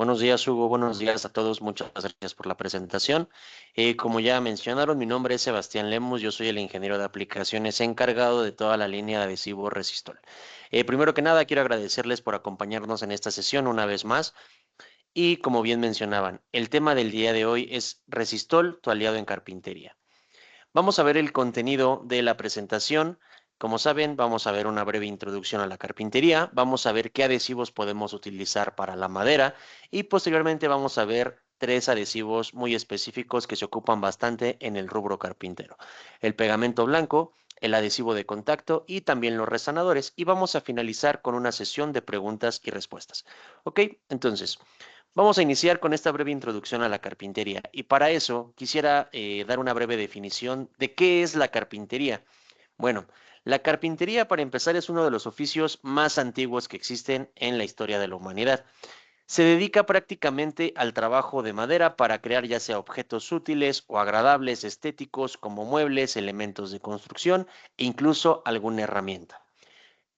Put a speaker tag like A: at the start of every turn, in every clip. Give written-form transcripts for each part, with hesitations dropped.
A: Buenos días, Hugo. Buenos días a todos. Muchas gracias por la presentación. Como ya mencionaron, mi nombre es Sebastián Lemus. Yo soy el ingeniero de aplicaciones encargado de toda la línea de adhesivo Resistol. Primero que nada, quiero agradecerles por acompañarnos en esta sesión una vez más. Y como bien mencionaban, el tema del día de hoy es Resistol, tu aliado en carpintería. Vamos a ver el contenido de la presentación. Como saben, vamos a ver una breve introducción a la carpintería, vamos a ver qué adhesivos podemos utilizar para la madera y posteriormente vamos a ver tres adhesivos muy específicos que se ocupan bastante en el rubro carpintero. El pegamento blanco, el adhesivo de contacto y también los resanadores. Y vamos a finalizar con una sesión de preguntas y respuestas. ¿Ok? Entonces, vamos a iniciar con esta breve introducción a la carpintería y para eso quisiera dar una breve definición de qué es la carpintería. Bueno, la carpintería para empezar es uno de los oficios más antiguos que existen en la historia de la humanidad. Se dedica prácticamente al trabajo de madera para crear ya sea objetos útiles o agradables, estéticos como muebles, elementos de construcción e incluso alguna herramienta.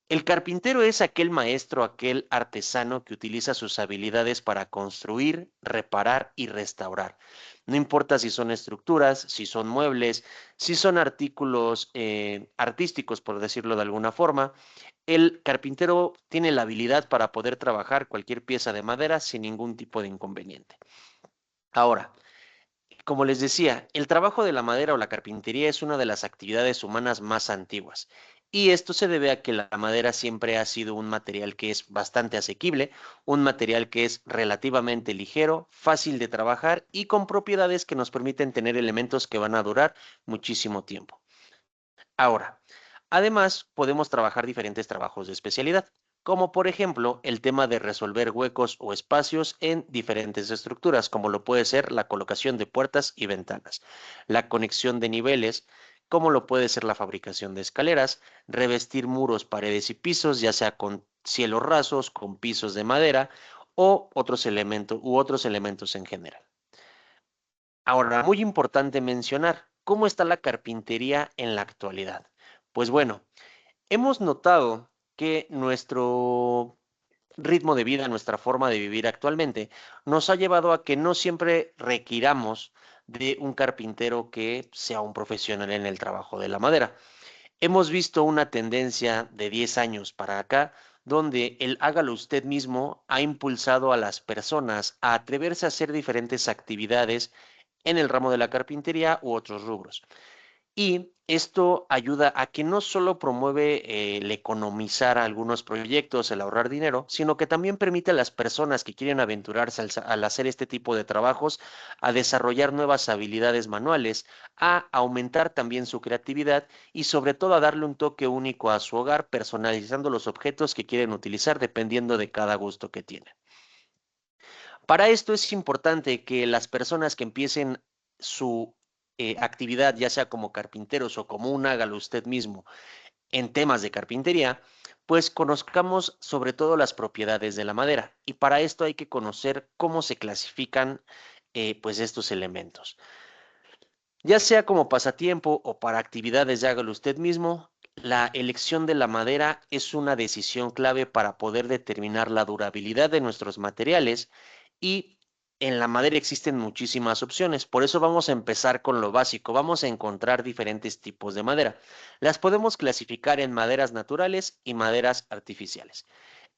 A: El carpintero es aquel maestro, aquel artesano que utiliza sus habilidades para construir, reparar y restaurar. No importa si son estructuras, si son muebles, si son artículos artísticos, por decirlo de alguna forma, el carpintero tiene la habilidad para poder trabajar cualquier pieza de madera sin ningún tipo de inconveniente. Ahora, como les decía, el trabajo de la madera o la carpintería es una de las actividades humanas más antiguas. Y esto se debe a que la madera siempre ha sido un material que es bastante asequible, un material que es relativamente ligero, fácil de trabajar y con propiedades que nos permiten tener elementos que van a durar muchísimo tiempo. Ahora, además, podemos trabajar diferentes trabajos de especialidad, como por ejemplo el tema de resolver huecos o espacios en diferentes estructuras, como lo puede ser la colocación de puertas y ventanas, la conexión de niveles, como lo puede ser la fabricación de escaleras, revestir muros, paredes y pisos, ya sea con cielos rasos, con pisos de madera o otros elementos en general. Ahora, muy importante mencionar, ¿cómo está la carpintería en la actualidad? Pues bueno, hemos notado que nuestro ritmo de vida, nuestra forma de vivir actualmente, nos ha llevado a que no siempre requiramos de un carpintero que sea un profesional en el trabajo de la madera. Hemos visto una tendencia de 10 años para acá, donde el hágalo usted mismo ha impulsado a las personas a atreverse a hacer diferentes actividades en el ramo de la carpintería u otros rubros. Y esto ayuda a que no solo promueve el economizar algunos proyectos, el ahorrar dinero, sino que también permite a las personas que quieren aventurarse al hacer este tipo de trabajos a desarrollar nuevas habilidades manuales, a aumentar también su creatividad y sobre todo a darle un toque único a su hogar, personalizando los objetos que quieren utilizar dependiendo de cada gusto que tienen. Para esto es importante que las personas que empiecen su actividad, ya sea como carpinteros o como un hágalo usted mismo en temas de carpintería, pues conozcamos sobre todo las propiedades de la madera. Y para esto hay que conocer cómo se clasifican pues estos elementos. Ya sea como pasatiempo o para actividades de hágalo usted mismo, la elección de la madera es una decisión clave para poder determinar la durabilidad de nuestros materiales y en la madera existen muchísimas opciones. Por eso vamos a empezar con lo básico. Vamos a encontrar diferentes tipos de madera. Las podemos clasificar en maderas naturales y maderas artificiales.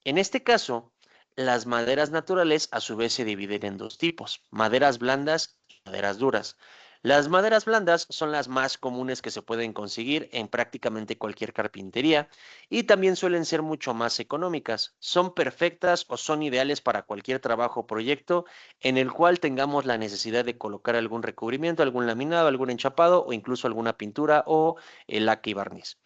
A: En este caso, las maderas naturales a su vez se dividen en dos tipos, maderas blandas y maderas duras. Las maderas blandas son las más comunes que se pueden conseguir en prácticamente cualquier carpintería y también suelen ser mucho más económicas. Son perfectas o son ideales para cualquier trabajo o proyecto en el cual tengamos la necesidad de colocar algún recubrimiento, algún laminado, algún enchapado o incluso alguna pintura o el laque y barniz.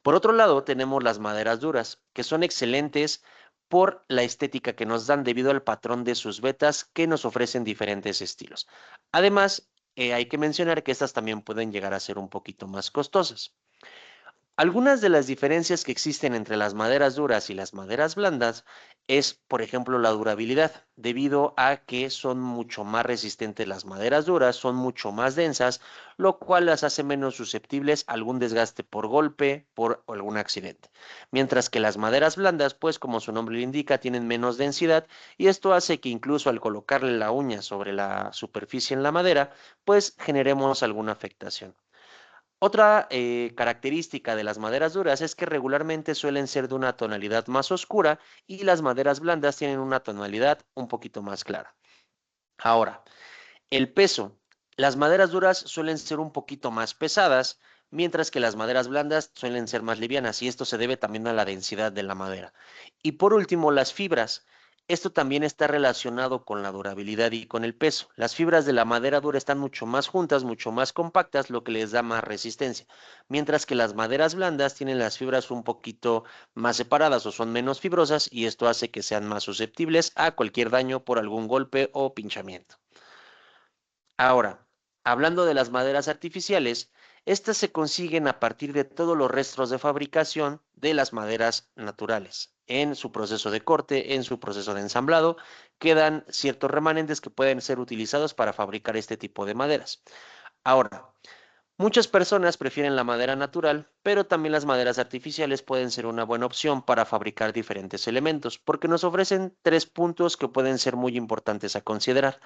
A: Por otro lado, tenemos las maderas duras, que son excelentes por la estética que nos dan debido al patrón de sus vetas que nos ofrecen diferentes estilos. Además, hay que mencionar que estas también pueden llegar a ser un poquito más costosas. Algunas de las diferencias que existen entre las maderas duras y las maderas blandas es, por ejemplo, la durabilidad, debido a que son mucho más resistentes las maderas duras, son mucho más densas, lo cual las hace menos susceptibles a algún desgaste por golpe, por algún accidente. Mientras que las maderas blandas, pues como su nombre lo indica, tienen menos densidad y esto hace que incluso al colocarle la uña sobre la superficie en la madera, pues generemos alguna afectación. Otra característica de las maderas duras es que regularmente suelen ser de una tonalidad más oscura y las maderas blandas tienen una tonalidad un poquito más clara. Ahora, el peso. Las maderas duras suelen ser un poquito más pesadas, mientras que las maderas blandas suelen ser más livianas y esto se debe también a la densidad de la madera. Y por último, las fibras. Esto también está relacionado con la durabilidad y con el peso. Las fibras de la madera dura están mucho más juntas, mucho más compactas, lo que les da más resistencia, mientras que las maderas blandas tienen las fibras un poquito más separadas o son menos fibrosas y esto hace que sean más susceptibles a cualquier daño por algún golpe o pinchamiento. Ahora, hablando de las maderas artificiales, estas se consiguen a partir de todos los restos de fabricación de las maderas naturales. En su proceso de corte, en su proceso de ensamblado, quedan ciertos remanentes que pueden ser utilizados para fabricar este tipo de maderas. Ahora, muchas personas prefieren la madera natural, pero también las maderas artificiales pueden ser una buena opción para fabricar diferentes elementos, porque nos ofrecen tres puntos que pueden ser muy importantes a considerar.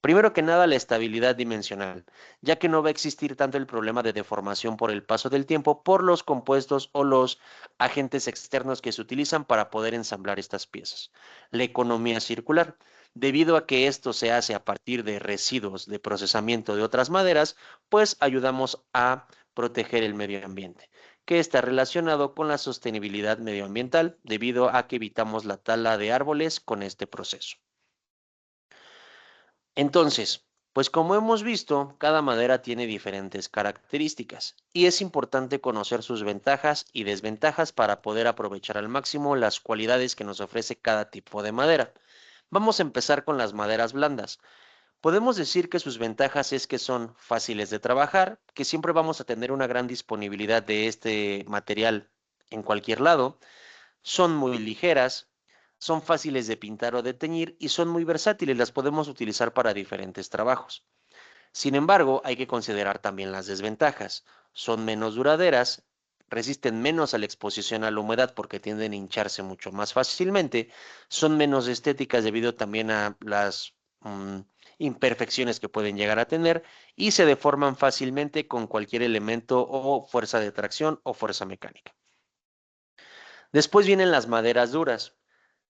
A: Primero que nada, la estabilidad dimensional, ya que no va a existir tanto el problema de deformación por el paso del tiempo por los compuestos o los agentes externos que se utilizan para poder ensamblar estas piezas. La economía circular, debido a que esto se hace a partir de residuos de procesamiento de otras maderas, pues ayudamos a proteger el medio ambiente, que está relacionado con la sostenibilidad medioambiental, debido a que evitamos la tala de árboles con este proceso. Entonces, pues como hemos visto, cada madera tiene diferentes características y es importante conocer sus ventajas y desventajas para poder aprovechar al máximo las cualidades que nos ofrece cada tipo de madera. Vamos a empezar con las maderas blandas. Podemos decir que sus ventajas es que son fáciles de trabajar, que siempre vamos a tener una gran disponibilidad de este material en cualquier lado, son muy ligeras, son fáciles de pintar o de teñir y son muy versátiles, las podemos utilizar para diferentes trabajos. Sin embargo, hay que considerar también las desventajas. Son menos duraderas, resisten menos a la exposición a la humedad porque tienden a hincharse mucho más fácilmente, son menos estéticas debido también a las imperfecciones que pueden llegar a tener y se deforman fácilmente con cualquier elemento o fuerza de tracción o fuerza mecánica. Después vienen las maderas duras.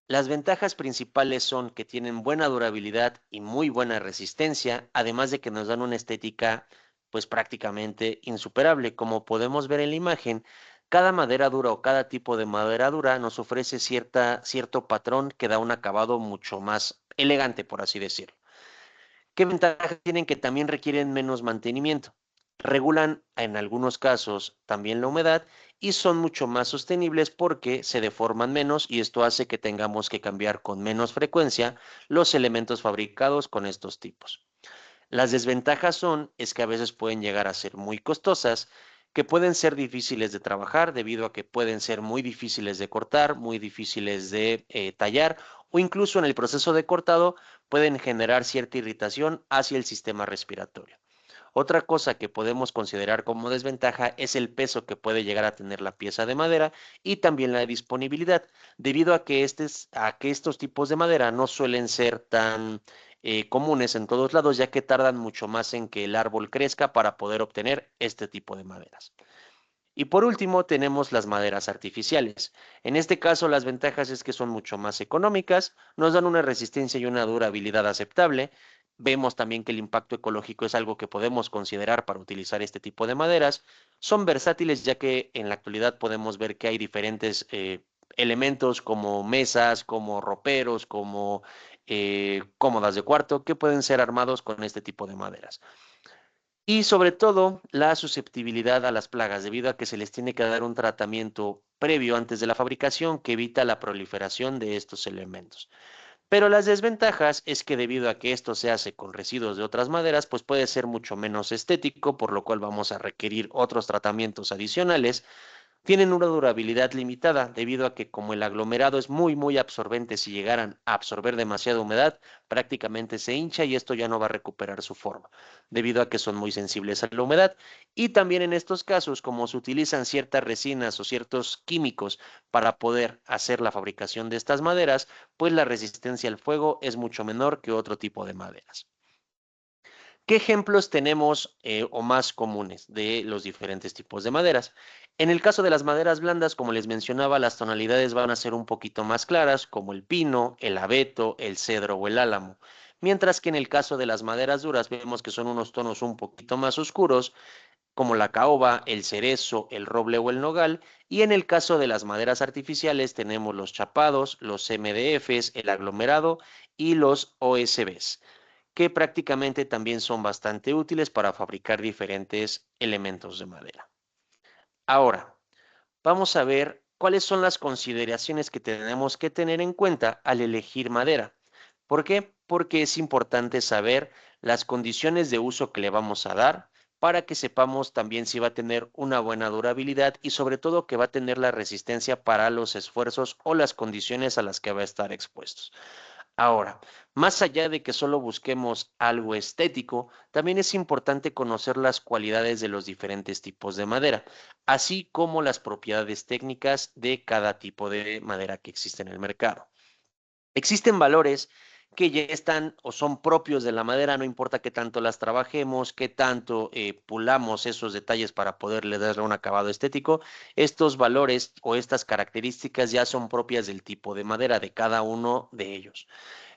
A: Las ventajas principales son que tienen buena durabilidad y muy buena resistencia, además de que nos dan una estética pues prácticamente insuperable. Como podemos ver en la imagen, cada madera dura o cada tipo de madera dura nos ofrece cierto patrón que da un acabado mucho más elegante, por así decirlo. ¿Qué ventajas tienen? Que también requieren menos mantenimiento? Regulan en algunos casos también la humedad y son mucho más sostenibles porque se deforman menos y esto hace que tengamos que cambiar con menos frecuencia los elementos fabricados con estos tipos. Las desventajas es que a veces pueden llegar a ser muy costosas, que pueden ser difíciles de trabajar debido a que pueden ser muy difíciles de cortar, muy difíciles de tallar o incluso en el proceso de cortado pueden generar cierta irritación hacia el sistema respiratorio. Otra cosa que podemos considerar como desventaja es el peso que puede llegar a tener la pieza de madera y también la disponibilidad, debido a que estos tipos de madera no suelen ser tan comunes en todos lados, ya que tardan mucho más en que el árbol crezca para poder obtener este tipo de maderas. Y por último, tenemos las maderas artificiales. En este caso, las ventajas es que son mucho más económicas, nos dan una resistencia y una durabilidad aceptable. Vemos también que el impacto ecológico es algo que podemos considerar para utilizar este tipo de maderas. Son versátiles ya que en la actualidad podemos ver que hay diferentes elementos como mesas, como roperos, como cómodas de cuarto que pueden ser armados con este tipo de maderas. Y sobre todo la susceptibilidad a las plagas, debido a que se les tiene que dar un tratamiento previo antes de la fabricación que evita la proliferación de estos elementos. Pero las desventajas es que debido a que esto se hace con residuos de otras maderas, pues puede ser mucho menos estético, por lo cual vamos a requerir otros tratamientos adicionales Tienen una durabilidad limitada debido a que como el aglomerado es muy absorbente, si llegaran a absorber demasiada humedad, prácticamente se hincha y esto ya no va a recuperar su forma, debido a que son muy sensibles a la humedad. Y también en estos casos, como se utilizan ciertas resinas o ciertos químicos para poder hacer la fabricación de estas maderas, pues la resistencia al fuego es mucho menor que otro tipo de maderas. ¿Qué ejemplos tenemos o más comunes de los diferentes tipos de maderas? En el caso de las maderas blandas, como les mencionaba, las tonalidades van a ser un poquito más claras, como el pino, el abeto, el cedro o el álamo. Mientras que en el caso de las maderas duras vemos que son unos tonos un poquito más oscuros, como la caoba, el cerezo, el roble o el nogal. Y en el caso de las maderas artificiales tenemos los chapados, los MDFs, el aglomerado y los OSBs, que prácticamente también son bastante útiles para fabricar diferentes elementos de madera. Ahora, vamos a ver cuáles son las consideraciones que tenemos que tener en cuenta al elegir madera. ¿Por qué? Porque es importante saber las condiciones de uso que le vamos a dar para que sepamos también si va a tener una buena durabilidad y sobre todo que va a tener la resistencia para los esfuerzos o las condiciones a las que va a estar expuestos. Ahora, más allá de que solo busquemos algo estético, también es importante conocer las cualidades de los diferentes tipos de madera, así como las propiedades técnicas de cada tipo de madera que existe en el mercado. Existen valores que ya están o son propios de la madera, no importa qué tanto las trabajemos, qué tanto pulamos esos detalles para poderle darle un acabado estético. Estos valores o estas características ya son propias del tipo de madera de cada uno de ellos.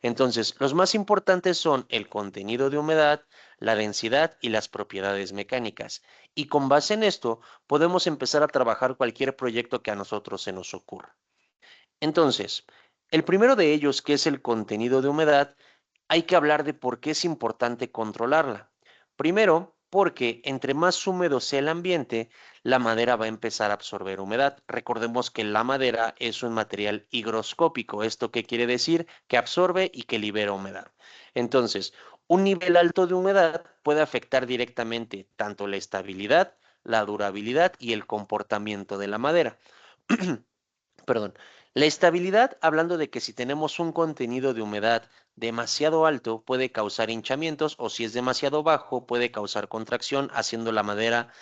A: Entonces, los más importantes son el contenido de humedad, la densidad y las propiedades mecánicas. Y con base en esto, podemos empezar a trabajar cualquier proyecto que a nosotros se nos ocurra. Entonces, el primero de ellos, que es el contenido de humedad, hay que hablar de por qué es importante controlarla. Primero, porque entre más húmedo sea el ambiente, la madera va a empezar a absorber humedad. Recordemos que la madera es un material higroscópico. ¿Esto qué quiere decir? Que absorbe y que libera humedad. Entonces, un nivel alto de humedad puede afectar directamente tanto la estabilidad, la durabilidad y el comportamiento de la madera. Perdón. La estabilidad, hablando de que si tenemos un contenido de humedad demasiado alto, puede causar hinchamientos o si es demasiado bajo, puede causar contracción, haciendo la madera,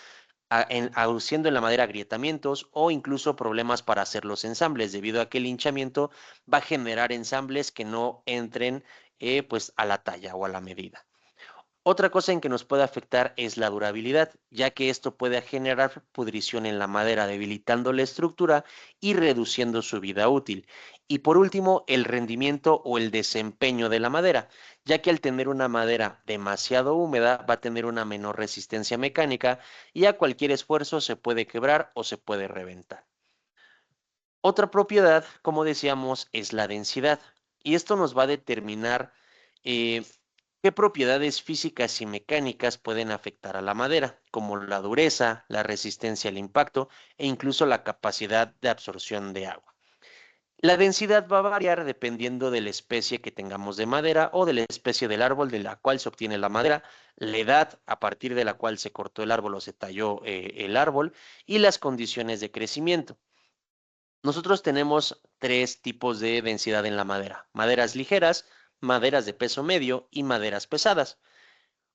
A: haciendo en la madera agrietamientos o incluso problemas para hacer los ensambles, debido a que el hinchamiento va a generar ensambles que no entren pues a la talla o a la medida. Otra cosa en que nos puede afectar es la durabilidad, ya que esto puede generar pudrición en la madera, debilitando la estructura y reduciendo su vida útil. Y por último, el rendimiento o el desempeño de la madera, ya que al tener una madera demasiado húmeda va a tener una menor resistencia mecánica y a cualquier esfuerzo se puede quebrar o se puede reventar. Otra propiedad, como decíamos, es la densidad. Y esto nos va a determinar eh, qué propiedades físicas y mecánicas pueden afectar a la madera, como la dureza, la resistencia al impacto e incluso la capacidad de absorción de agua. La densidad va a variar dependiendo de la especie que tengamos de madera o de la especie del árbol de la cual se obtiene la madera, la edad a partir de la cual se cortó el árbol o se talló el árbol y las condiciones de crecimiento. Nosotros tenemos tres tipos de densidad en la madera: maderas ligeras, maderas de peso medio y maderas pesadas.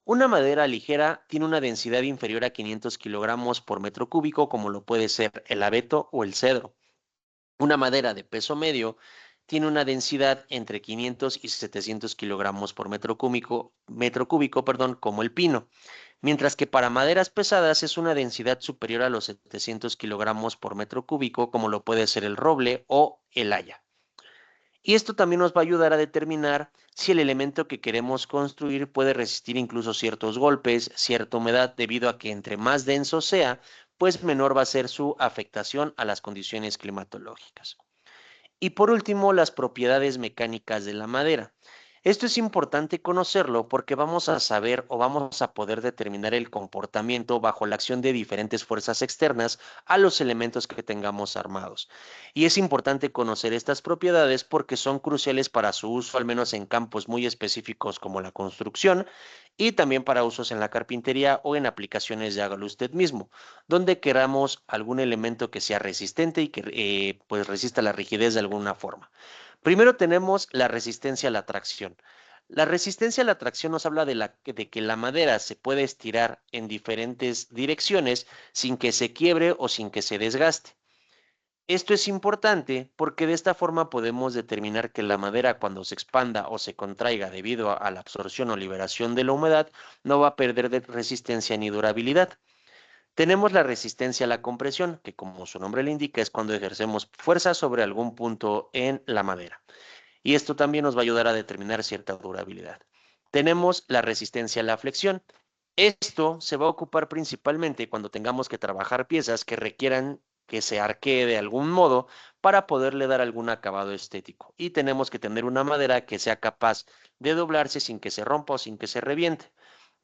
A: Una madera ligera tiene una densidad inferior a 500 kilogramos por metro cúbico, como lo puede ser el abeto o el cedro. Una madera de peso medio tiene una densidad entre 500 y 700 kilogramos por metro cúbico, perdón, como el pino. Mientras que para maderas pesadas es una densidad superior a los 700 kilogramos por metro cúbico, como lo puede ser el roble o el haya. Y esto también nos va a ayudar a determinar si el elemento que queremos construir puede resistir incluso ciertos golpes, cierta humedad, debido a que entre más denso sea, pues menor va a ser su afectación a las condiciones climatológicas. Y por último, las propiedades mecánicas de la madera. Esto es importante conocerlo porque vamos a saber o vamos a poder determinar el comportamiento bajo la acción de diferentes fuerzas externas a los elementos que tengamos armados. Y es importante conocer estas propiedades porque son cruciales para su uso, al menos en campos muy específicos como la construcción, y también para usos en la carpintería o en aplicaciones de hágalo usted mismo, donde queramos algún elemento que sea resistente y que pues resista la rigidez de alguna forma. Primero tenemos la resistencia a la tracción. La resistencia a la tracción nos habla de que la madera se puede estirar en diferentes direcciones sin que se quiebre o sin que se desgaste. Esto es importante porque de esta forma podemos determinar que la madera, cuando se expanda o se contraiga debido a la absorción o liberación de la humedad, no va a perder de resistencia ni durabilidad. Tenemos la resistencia a la compresión, que como su nombre le indica es cuando ejercemos fuerza sobre algún punto en la madera. Y esto también nos va a ayudar a determinar cierta durabilidad. Tenemos la resistencia a la flexión. Esto se va a ocupar principalmente cuando tengamos que trabajar piezas que requieran que se arquee de algún modo para poderle dar algún acabado estético. Y tenemos que tener una madera que sea capaz de doblarse sin que se rompa o sin que se reviente.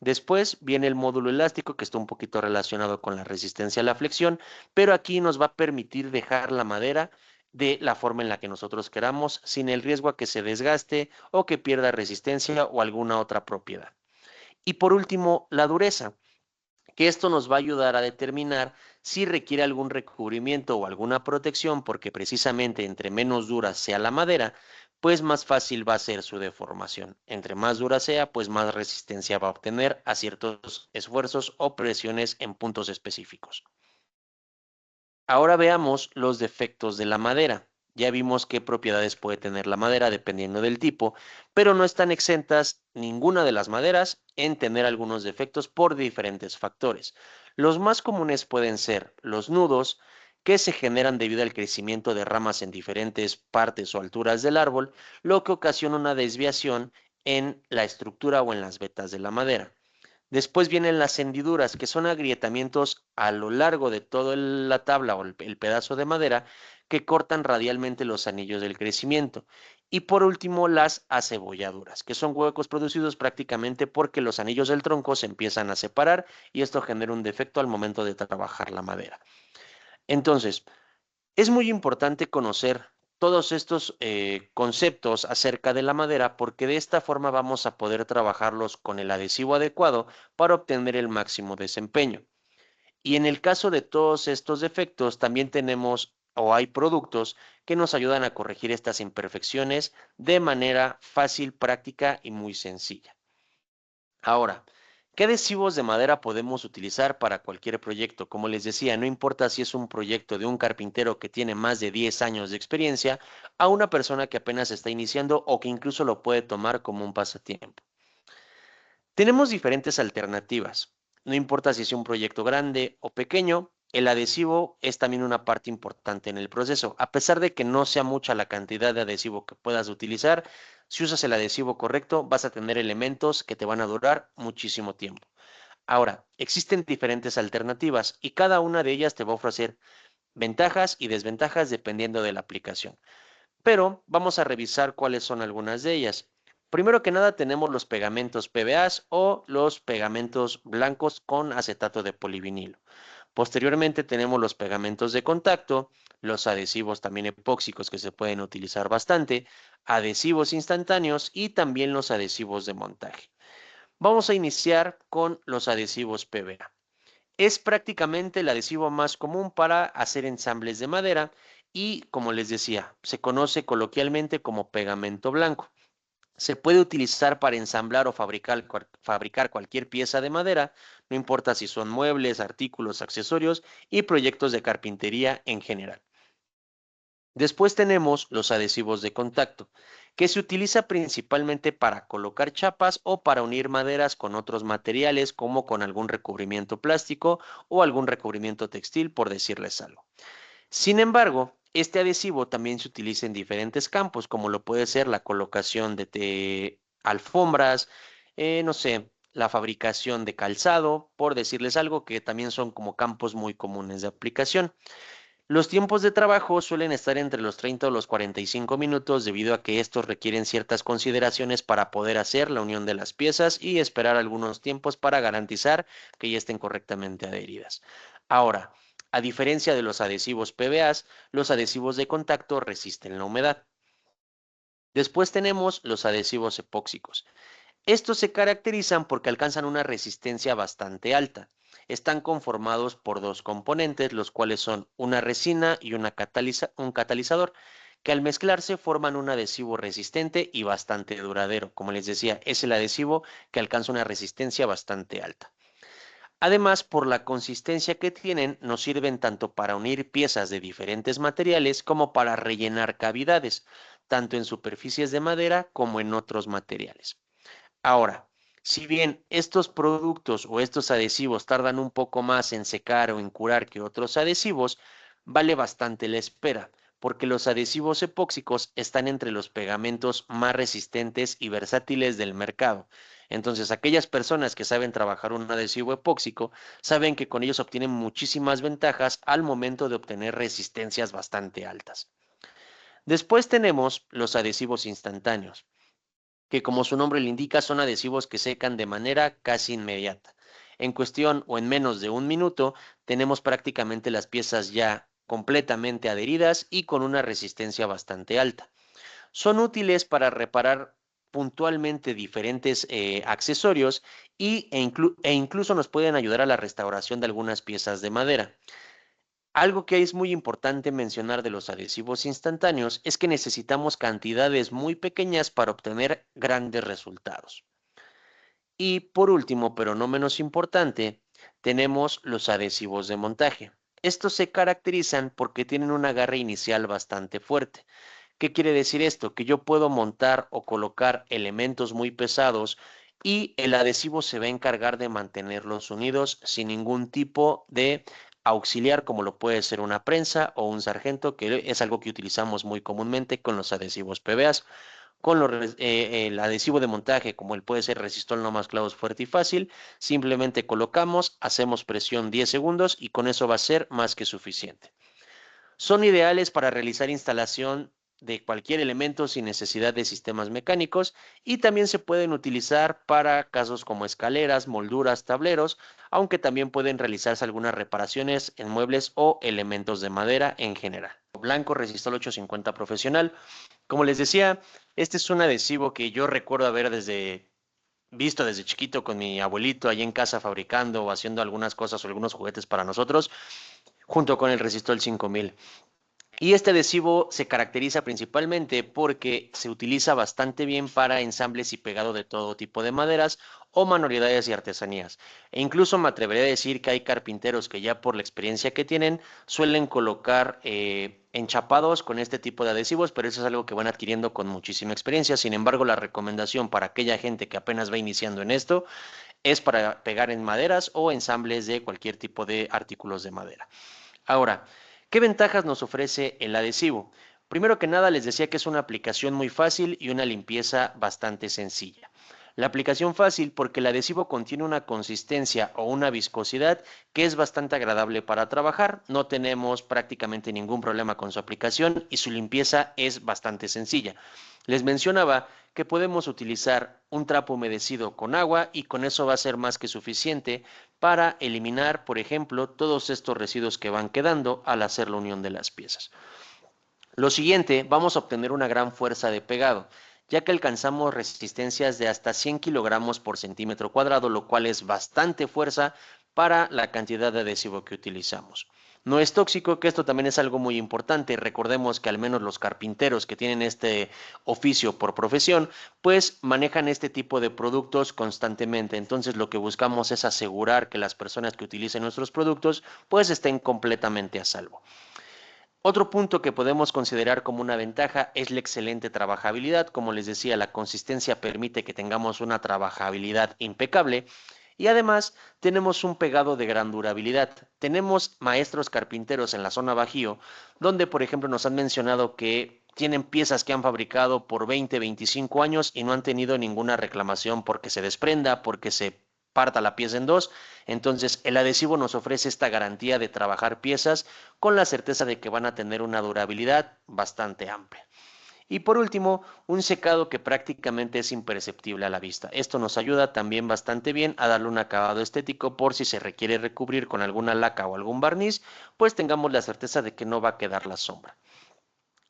A: Después viene el módulo elástico, que está un poquito relacionado con la resistencia a la flexión, pero aquí nos va a permitir dejar la madera de la forma en la que nosotros queramos, sin el riesgo a que se desgaste o que pierda resistencia o alguna otra propiedad. Y por último, la dureza, que esto nos va a ayudar a determinar si requiere algún recubrimiento o alguna protección, porque precisamente entre menos dura sea la madera, pues más fácil va a ser su deformación. Entre más dura sea, pues más resistencia va a obtener a ciertos esfuerzos o presiones en puntos específicos. Ahora veamos los defectos de la madera. Ya vimos qué propiedades puede tener la madera dependiendo del tipo, pero no están exentas ninguna de las maderas en tener algunos defectos por diferentes factores. Los más comunes pueden ser los nudos, que se generan debido al crecimiento de ramas en diferentes partes o alturas del árbol, lo que ocasiona una desviación en la estructura o en las vetas de la madera. Después vienen las hendiduras, que son agrietamientos a lo largo de toda la tabla o el pedazo de madera que cortan radialmente los anillos del crecimiento. Y por último, las acebolladuras, que son huecos producidos prácticamente porque los anillos del tronco se empiezan a separar y esto genera un defecto al momento de trabajar la madera. Entonces, es muy importante conocer todos estos conceptos acerca de la madera porque de esta forma vamos a poder trabajarlos con el adhesivo adecuado para obtener el máximo desempeño. Y en el caso de todos estos defectos, también tenemos o hay productos que nos ayudan a corregir estas imperfecciones de manera fácil, práctica y muy sencilla. Ahora, ¿qué adhesivos de madera podemos utilizar para cualquier proyecto? Como les decía, no importa si es un proyecto de un carpintero que tiene más de 10 años de experiencia a una persona que apenas está iniciando o que incluso lo puede tomar como un pasatiempo. Tenemos diferentes alternativas. No importa si es un proyecto grande o pequeño, el adhesivo es también una parte importante en el proceso. A pesar de que no sea mucha la cantidad de adhesivo que puedas utilizar, si usas el adhesivo correcto, vas a tener elementos que te van a durar muchísimo tiempo. Ahora, existen diferentes alternativas y cada una de ellas te va a ofrecer ventajas y desventajas dependiendo de la aplicación. Pero vamos a revisar cuáles son algunas de ellas. Primero que nada tenemos los pegamentos PVAs o los pegamentos blancos con acetato de polivinilo. Posteriormente tenemos los pegamentos de contacto, los adhesivos también epóxicos que se pueden utilizar bastante, adhesivos instantáneos y también los adhesivos de montaje. Vamos a iniciar con los adhesivos PVA. Es prácticamente el adhesivo más común para hacer ensambles de madera y, como les decía, se conoce coloquialmente como pegamento blanco. Se puede utilizar para ensamblar o fabricar cualquier pieza de madera, no importa si son muebles, artículos, accesorios y proyectos de carpintería en general. Después tenemos los adhesivos de contacto, que se utiliza principalmente para colocar chapas o para unir maderas con otros materiales como con algún recubrimiento plástico o algún recubrimiento textil, por decirles algo. Sin embargo, este adhesivo también se utiliza en diferentes campos, como lo puede ser la colocación de alfombras, no sé, la fabricación de calzado, por decirles algo, que también son como campos muy comunes de aplicación. Los tiempos de trabajo suelen estar entre los 30 o los 45 minutos debido a que estos requieren ciertas consideraciones para poder hacer la unión de las piezas y esperar algunos tiempos para garantizar que ya estén correctamente adheridas. Ahora, a diferencia de los adhesivos PVAs, los adhesivos de contacto resisten la humedad. Después tenemos los adhesivos epóxicos. Estos se caracterizan porque alcanzan una resistencia bastante alta. Están conformados por dos componentes, los cuales son una resina y un catalizador, que al mezclarse forman un adhesivo resistente y bastante duradero. Como les decía, es el adhesivo que alcanza una resistencia bastante alta. Además, por la consistencia que tienen, nos sirven tanto para unir piezas de diferentes materiales como para rellenar cavidades, tanto en superficies de madera como en otros materiales. Ahora, si bien estos productos o estos adhesivos tardan un poco más en secar o en curar que otros adhesivos, vale bastante la espera, porque los adhesivos epóxicos están entre los pegamentos más resistentes y versátiles del mercado. Entonces, aquellas personas que saben trabajar un adhesivo epóxico saben que con ellos obtienen muchísimas ventajas al momento de obtener resistencias bastante altas. Después tenemos los adhesivos instantáneos, que como su nombre le indica son adhesivos que secan de manera casi inmediata. En cuestión o en menos de un minuto tenemos prácticamente las piezas ya completamente adheridas y con una resistencia bastante alta. Son útiles para reparar puntualmente diferentes accesorios e incluso nos pueden ayudar a la restauración de algunas piezas de madera. Algo que es muy importante mencionar de los adhesivos instantáneos es que necesitamos cantidades muy pequeñas para obtener grandes resultados. Y por último, pero no menos importante, tenemos los adhesivos de montaje. Estos se caracterizan porque tienen un agarre inicial bastante fuerte. ¿Qué quiere decir esto? Que yo puedo montar o colocar elementos muy pesados y el adhesivo se va a encargar de mantenerlos unidos sin ningún tipo de auxiliar, como lo puede ser una prensa o un sargento, que es algo que utilizamos muy comúnmente con los adhesivos PVAs. Con el adhesivo de montaje, como el puede ser resistol no más clavos fuerte y fácil, simplemente colocamos, hacemos presión 10 segundos y con eso va a ser más que suficiente. Son ideales para realizar instalación de cualquier elemento sin necesidad de sistemas mecánicos y también se pueden utilizar para casos como escaleras, molduras, tableros, aunque también pueden realizarse algunas reparaciones en muebles o elementos de madera en general. Blanco Resistol 850 profesional. Como les decía, este es un adhesivo que yo recuerdo haber visto desde chiquito con mi abuelito ahí en casa fabricando o haciendo algunas cosas o algunos juguetes para nosotros, junto con el Resistol 5000. Y este adhesivo se caracteriza principalmente porque se utiliza bastante bien para ensambles y pegado de todo tipo de maderas o manualidades y artesanías. E incluso me atreveré a decir que hay carpinteros que ya por la experiencia que tienen suelen colocar enchapados con este tipo de adhesivos, pero eso es algo que van adquiriendo con muchísima experiencia. Sin embargo, la recomendación para aquella gente que apenas va iniciando en esto es para pegar en maderas o ensambles de cualquier tipo de artículos de madera. Ahora, ¿qué ventajas nos ofrece el adhesivo? Primero que nada, les decía que es una aplicación muy fácil y una limpieza bastante sencilla. La aplicación fácil porque el adhesivo contiene una consistencia o una viscosidad que es bastante agradable para trabajar. No tenemos prácticamente ningún problema con su aplicación y su limpieza es bastante sencilla. Les mencionaba que podemos utilizar un trapo humedecido con agua y con eso va a ser más que suficiente para eliminar, por ejemplo, todos estos residuos que van quedando al hacer la unión de las piezas. Lo siguiente, vamos a obtener una gran fuerza de pegado, ya que alcanzamos resistencias de hasta 100 kilogramos por centímetro cuadrado, lo cual es bastante fuerza para la cantidad de adhesivo que utilizamos. No es tóxico, que esto también es algo muy importante. Recordemos que al menos los carpinteros que tienen este oficio por profesión, pues manejan este tipo de productos constantemente. Entonces lo que buscamos es asegurar que las personas que utilicen nuestros productos pues estén completamente a salvo. Otro punto que podemos considerar como una ventaja es la excelente trabajabilidad. Como les decía, la consistencia permite que tengamos una trabajabilidad impecable y además tenemos un pegado de gran durabilidad. Tenemos maestros carpinteros en la zona Bajío, donde por ejemplo nos han mencionado que tienen piezas que han fabricado por 20, 25 años y no han tenido ninguna reclamación porque se desprenda, porque se parta la pieza en dos. Entonces, el adhesivo nos ofrece esta garantía de trabajar piezas con la certeza de que van a tener una durabilidad bastante amplia. Y por último, un secado que prácticamente es imperceptible a la vista. Esto nos ayuda también bastante bien a darle un acabado estético por si se requiere recubrir con alguna laca o algún barniz, pues tengamos la certeza de que no va a quedar la sombra.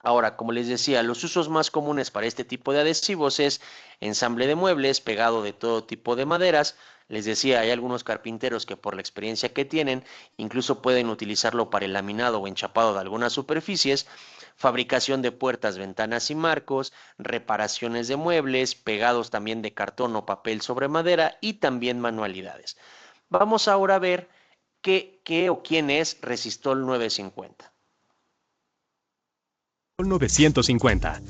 A: Ahora, como les decía, los usos más comunes para este tipo de adhesivos es ensamble de muebles, pegado de todo tipo de maderas. Les decía, hay algunos carpinteros que por la experiencia que tienen, incluso pueden utilizarlo para el laminado o enchapado de algunas superficies, fabricación de puertas, ventanas y marcos, reparaciones de muebles, pegados también de cartón o papel sobre madera y también manualidades. Vamos ahora a ver qué o quién es Resistol 950.
B: 950.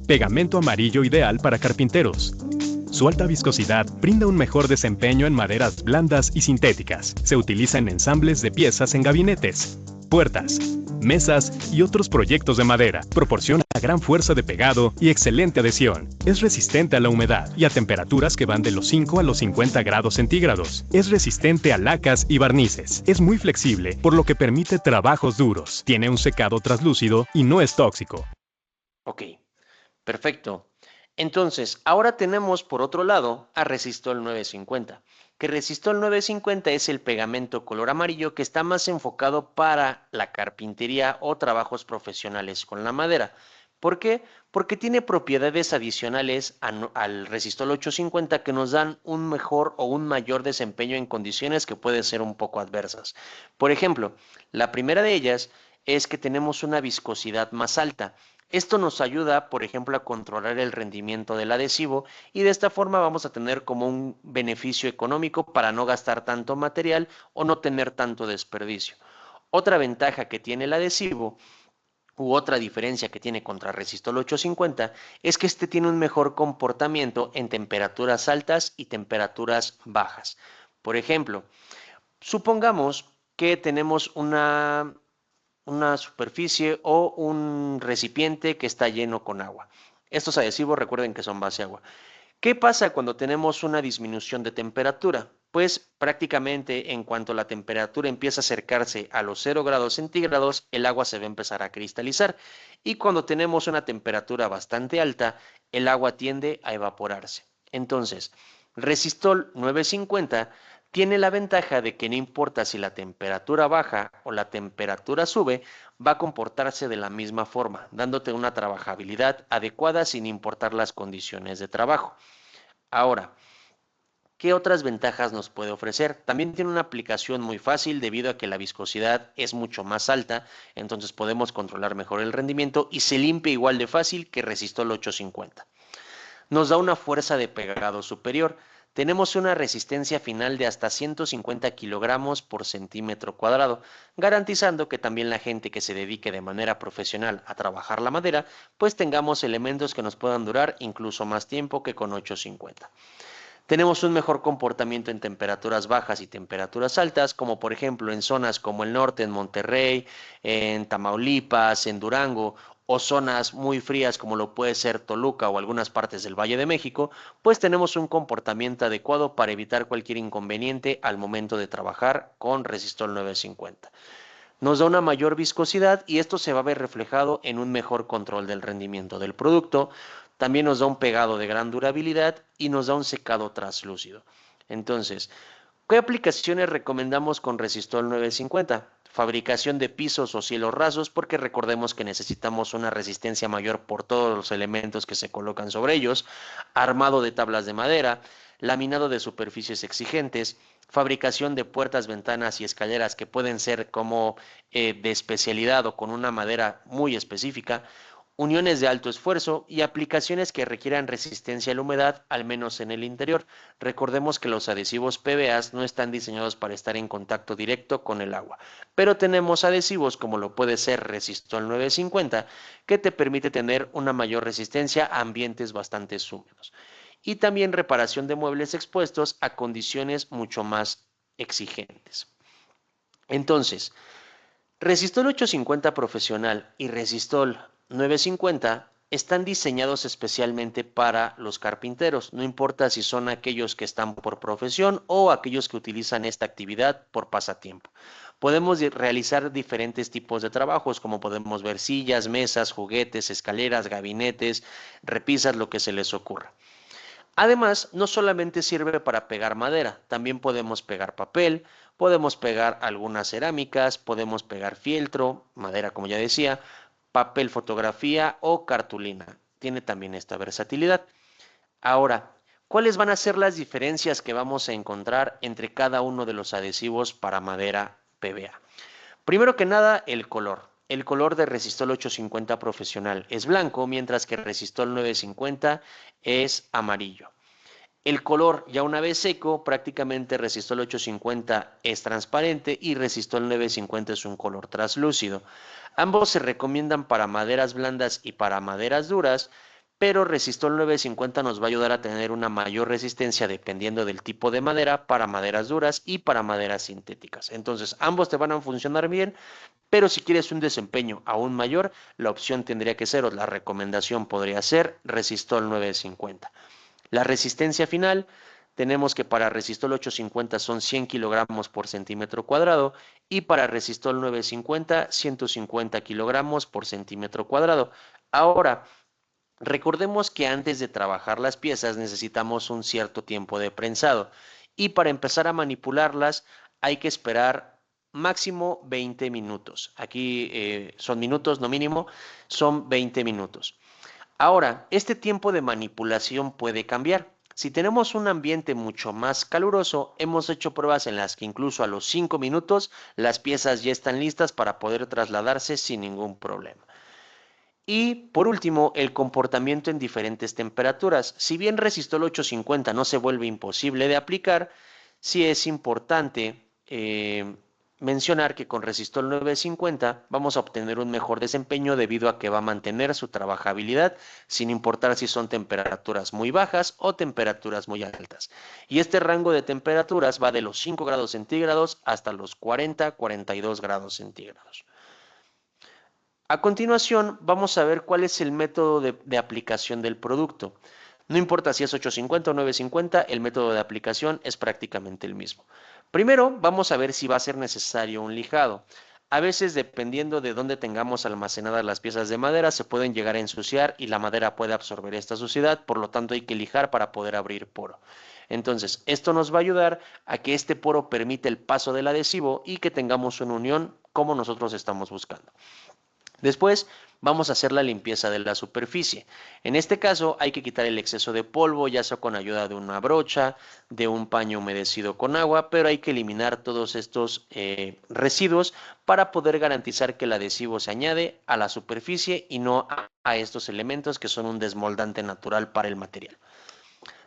B: Pegamento amarillo ideal para carpinteros. Su alta viscosidad brinda un mejor desempeño en maderas blandas y sintéticas. Se utiliza en ensambles de piezas en gabinetes, puertas, mesas y otros proyectos de madera. Proporciona gran fuerza de pegado y excelente adhesión. Es resistente a la humedad y a temperaturas que van de los 5 a los 50 grados centígrados. Es resistente a lacas y barnices. Es muy flexible, por lo que permite trabajos duros. Tiene un secado translúcido y no es tóxico.
A: Ok, perfecto. Entonces, ahora tenemos por otro lado a Resistol 950, que Resistol 950 es el pegamento color amarillo que está más enfocado para la carpintería o trabajos profesionales con la madera. ¿Por qué? Porque tiene propiedades adicionales al Resistol 850 que nos dan un mejor o un mayor desempeño en condiciones que pueden ser un poco adversas. Por ejemplo, la primera de ellas es que tenemos una viscosidad más alta. Esto nos ayuda, por ejemplo, a controlar el rendimiento del adhesivo y de esta forma vamos a tener como un beneficio económico para no gastar tanto material o no tener tanto desperdicio. Otra ventaja que tiene el adhesivo u otra diferencia que tiene contra Resistol 850 es que este tiene un mejor comportamiento en temperaturas altas y temperaturas bajas. Por ejemplo, supongamos que tenemos una superficie o un recipiente que está lleno con agua. Estos adhesivos recuerden que son base agua. ¿Qué pasa cuando tenemos una disminución de temperatura? Pues prácticamente en cuanto la temperatura empieza a acercarse a los 0 grados centígrados, el agua se va a empezar a cristalizar y cuando tenemos una temperatura bastante alta, el agua tiende a evaporarse. Entonces, Resistol 950 tiene la ventaja de que no importa si la temperatura baja o la temperatura sube, va a comportarse de la misma forma, dándote una trabajabilidad adecuada sin importar las condiciones de trabajo. Ahora, ¿qué otras ventajas nos puede ofrecer? También tiene una aplicación muy fácil debido a que la viscosidad es mucho más alta, entonces podemos controlar mejor el rendimiento y se limpia igual de fácil que Resistol 850. Nos da una fuerza de pegado superior. Tenemos una resistencia final de hasta 150 kilogramos por centímetro cuadrado, garantizando que también la gente que se dedique de manera profesional a trabajar la madera, pues tengamos elementos que nos puedan durar incluso más tiempo que con 850. Tenemos un mejor comportamiento en temperaturas bajas y temperaturas altas, como por ejemplo en zonas como el norte, en Monterrey, en Tamaulipas, en Durango, o zonas muy frías como lo puede ser Toluca o algunas partes del Valle de México, pues tenemos un comportamiento adecuado para evitar cualquier inconveniente al momento de trabajar con Resistol 950. Nos da una mayor viscosidad y esto se va a ver reflejado en un mejor control del rendimiento del producto. También nos da un pegado de gran durabilidad y nos da un secado translúcido. Entonces, ¿qué aplicaciones recomendamos con Resistol 950? Fabricación de pisos o cielos rasos, porque recordemos que necesitamos una resistencia mayor por todos los elementos que se colocan sobre ellos, armado de tablas de madera, laminado de superficies exigentes, fabricación de puertas, ventanas y escaleras que pueden ser como de especialidad o con una madera muy específica, uniones de alto esfuerzo y aplicaciones que requieran resistencia a la humedad, al menos en el interior. Recordemos que los adhesivos PVA no están diseñados para estar en contacto directo con el agua, pero tenemos adhesivos como lo puede ser Resistol 950 que te permite tener una mayor resistencia a ambientes bastante húmedos. Y también reparación de muebles expuestos a condiciones mucho más exigentes. Entonces, Resistol 850 profesional y Resistol 950 están diseñados especialmente para los carpinteros, no importa si son aquellos que están por profesión o aquellos que utilizan esta actividad por pasatiempo. Podemos realizar diferentes tipos de trabajos, como podemos ver sillas, mesas, juguetes, escaleras, gabinetes, repisas, lo que se les ocurra. Además, no solamente sirve para pegar madera, también podemos pegar papel, podemos pegar algunas cerámicas, podemos pegar fieltro, madera como ya decía, papel fotografía o cartulina. Tiene también esta versatilidad. Ahora, ¿cuáles van a ser las diferencias que vamos a encontrar entre cada uno de los adhesivos para madera PVA? Primero que nada, el color. El color de Resistol 850 profesional es blanco, mientras que Resistol 950 es amarillo. El color, ya una vez seco, prácticamente Resistol 850 es transparente y Resistol 950 es un color translúcido. Ambos se recomiendan para maderas blandas y para maderas duras, pero Resistol 950 nos va a ayudar a tener una mayor resistencia dependiendo del tipo de madera para maderas duras y para maderas sintéticas. Entonces, ambos te van a funcionar bien, pero si quieres un desempeño aún mayor, la opción tendría que ser, o la recomendación podría ser Resistol 950. La resistencia final, tenemos que para Resistol 850 son 100 kilogramos por centímetro cuadrado y para Resistol 950 150 kilogramos por centímetro cuadrado. Ahora, recordemos que antes de trabajar las piezas necesitamos un cierto tiempo de prensado y para empezar a manipularlas hay que esperar máximo 20 minutos. Aquí son minutos, no mínimo, son 20 minutos. Ahora, este tiempo de manipulación puede cambiar. Si tenemos un ambiente mucho más caluroso, hemos hecho pruebas en las que incluso a los 5 minutos las piezas ya están listas para poder trasladarse sin ningún problema. Y por último, el comportamiento en diferentes temperaturas. Si bien Resistol 850 no se vuelve imposible de aplicar, sí es importante mencionar que con Resistol 950 vamos a obtener un mejor desempeño debido a que va a mantener su trabajabilidad sin importar si son temperaturas muy bajas o temperaturas muy altas. Y este rango de temperaturas va de los 5 grados centígrados hasta los 40-42 grados centígrados. A continuación, vamos a ver cuál es el método de aplicación del producto. No importa si es 850 o 950, el método de aplicación es prácticamente el mismo. Primero, vamos a ver si va a ser necesario un lijado. A veces, dependiendo de dónde tengamos almacenadas las piezas de madera, se pueden llegar a ensuciar y la madera puede absorber esta suciedad, por lo tanto hay que lijar para poder abrir poro. Entonces, esto nos va a ayudar a que este poro permita el paso del adhesivo y que tengamos una unión como nosotros estamos buscando. Después vamos a hacer la limpieza de la superficie. En este caso hay que quitar el exceso de polvo, ya sea con ayuda de una brocha, de un paño humedecido con agua, pero hay que eliminar todos estos residuos para poder garantizar que el adhesivo se añade a la superficie y no a estos elementos que son un desmoldante natural para el material.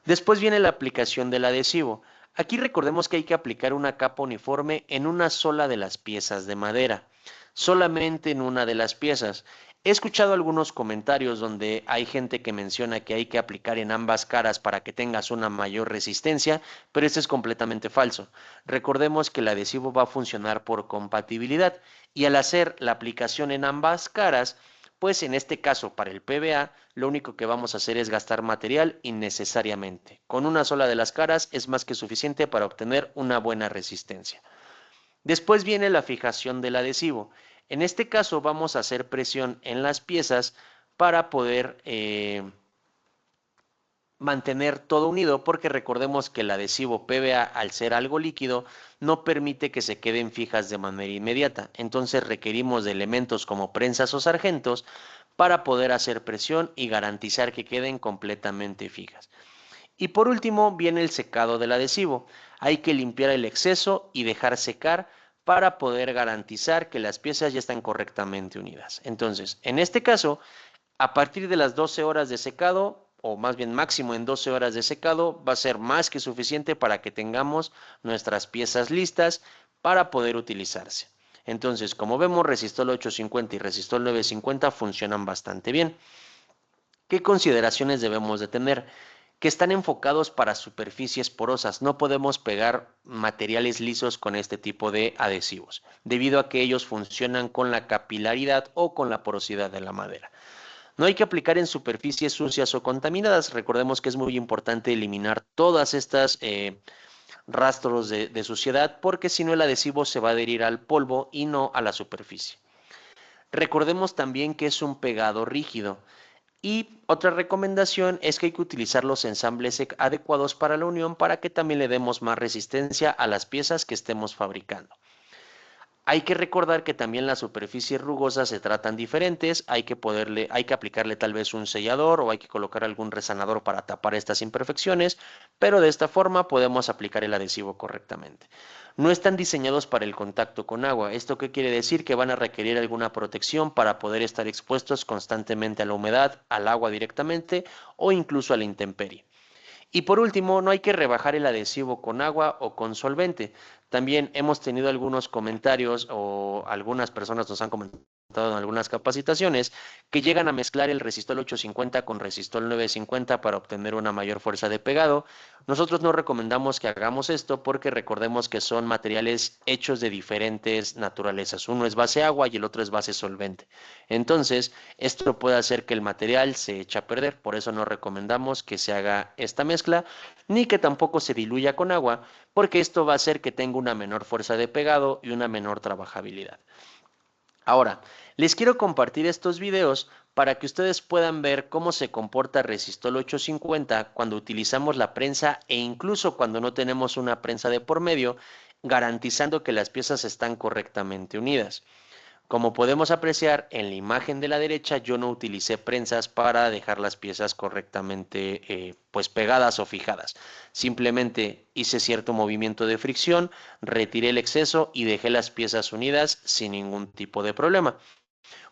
A: Después viene la aplicación del adhesivo. Aquí recordemos que hay que aplicar una capa uniforme en una sola de las piezas de madera, solamente en una de las piezas. He escuchado algunos comentarios donde hay gente que menciona que hay que aplicar en ambas caras para que tengas una mayor resistencia, pero esto es completamente falso. Recordemos que el adhesivo va a funcionar por compatibilidad y al hacer la aplicación en ambas caras, pues en este caso para el PVA, lo único que vamos a hacer es gastar material innecesariamente. Con una sola de las caras es más que suficiente para obtener una buena resistencia. Después viene la fijación del adhesivo. En este caso vamos a hacer presión en las piezas para poder mantener todo unido, porque recordemos que el adhesivo PVA, al ser algo líquido, no permite que se queden fijas de manera inmediata. Entonces requerimos de elementos como prensas o sargentos para poder hacer presión y garantizar que queden completamente fijas. Y por último viene el secado del adhesivo. Hay que limpiar el exceso y dejar secar para poder garantizar que las piezas ya están correctamente unidas. Entonces, en este caso, a partir de las 12 horas de secado, o más bien máximo en 12 horas de secado, va a ser más que suficiente para que tengamos nuestras piezas listas para poder utilizarse. Entonces, como vemos, Resistol 850 y Resistol 950 funcionan bastante bien. ¿Qué consideraciones debemos de tener? Que están enfocados para superficies porosas. No podemos pegar materiales lisos con este tipo de adhesivos, debido a que ellos funcionan con la capilaridad o con la porosidad de la madera. No hay que aplicar en superficies sucias o contaminadas. Recordemos que es muy importante eliminar todas estas rastros de suciedad, porque si no el adhesivo se va a adherir al polvo y no a la superficie. Recordemos también que es un pegado rígido. Y otra recomendación es que hay que utilizar los ensambles adecuados para la unión para que también le demos más resistencia a las piezas que estemos fabricando. Hay que recordar que también las superficies rugosas se tratan diferentes, hay que aplicarle tal vez un sellador o hay que colocar algún resanador para tapar estas imperfecciones, pero de esta forma podemos aplicar el adhesivo correctamente. No están diseñados para el contacto con agua. ¿Esto qué quiere decir? Que van a requerir alguna protección para poder estar expuestos constantemente a la humedad, al agua directamente o incluso a la intemperie. Y por último, no hay que rebajar el adhesivo con agua o con solvente. También hemos tenido algunos comentarios o algunas personas nos han comentado en algunas capacitaciones que llegan a mezclar el resistol 850 con resistol 950 para obtener una mayor fuerza de pegado. Nosotros no recomendamos que hagamos esto porque recordemos que son materiales hechos de diferentes naturalezas. Uno es base agua y el otro es base solvente. Entonces, esto puede hacer que el material se eche a perder. Por eso no recomendamos que se haga esta mezcla ni que tampoco se diluya con agua, porque esto va a hacer que tenga una menor fuerza de pegado y una menor trabajabilidad. Ahora, les quiero compartir estos videos para que ustedes puedan ver cómo se comporta Resistol 850 cuando utilizamos la prensa e incluso cuando no tenemos una prensa de por medio, garantizando que las piezas están correctamente unidas. Como podemos apreciar en la imagen de la derecha, yo no utilicé prensas para dejar las piezas correctamente pues pegadas o fijadas. Simplemente hice cierto movimiento de fricción, retiré el exceso y dejé las piezas unidas sin ningún tipo de problema.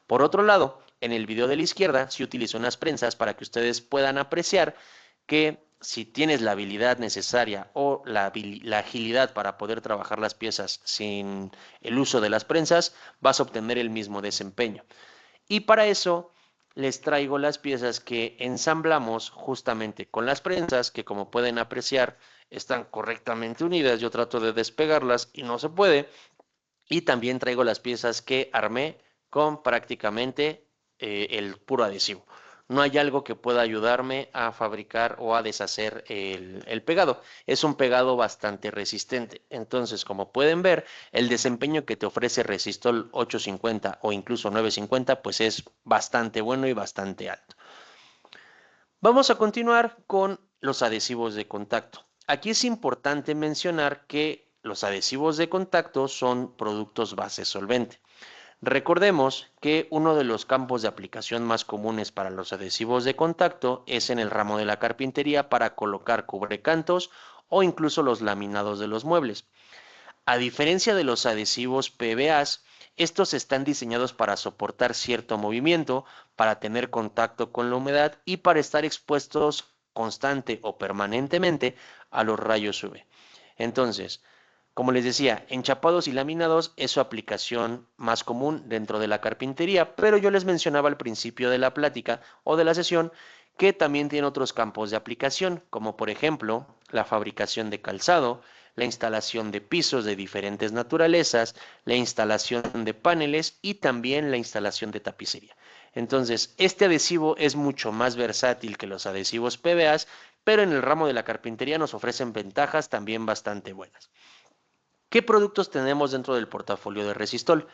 A: Por otro lado, en el video de la izquierda sí utilizo unas prensas para que ustedes puedan apreciar que si tienes la habilidad necesaria o la agilidad para poder trabajar las piezas sin el uso de las prensas, vas a obtener el mismo desempeño. Y para eso les traigo las piezas que ensamblamos justamente con las prensas, que como pueden apreciar están correctamente unidas. Yo trato de despegarlas y no se puede. Y también traigo las piezas que armé con prácticamente el puro adhesivo. No hay algo que pueda ayudarme a fabricar o a deshacer el pegado. Es un pegado bastante resistente. Entonces, como pueden ver, el desempeño que te ofrece Resistol 850 o incluso 950, pues es bastante bueno y bastante alto. Vamos a continuar con los adhesivos de contacto. Aquí es importante mencionar que los adhesivos de contacto son productos base solvente. Recordemos que uno de los campos de aplicación más comunes para los adhesivos de contacto es en el ramo de la carpintería para colocar cubrecantos o incluso los laminados de los muebles. A diferencia de los adhesivos PVAs, estos están diseñados para soportar cierto movimiento, para tener contacto con la humedad y para estar expuestos constante o permanentemente a los rayos UV. Entonces, como les decía, enchapados y laminados es su aplicación más común dentro de la carpintería, pero yo les mencionaba al principio de la plática o de la sesión que también tiene otros campos de aplicación, como por ejemplo la fabricación de calzado, la instalación de pisos de diferentes naturalezas, la instalación de paneles y también la instalación de tapicería. Entonces, este adhesivo es mucho más versátil que los adhesivos PVAs, pero en el ramo de la carpintería nos ofrecen ventajas también bastante buenas. ¿Qué productos tenemos dentro del portafolio de Resistol?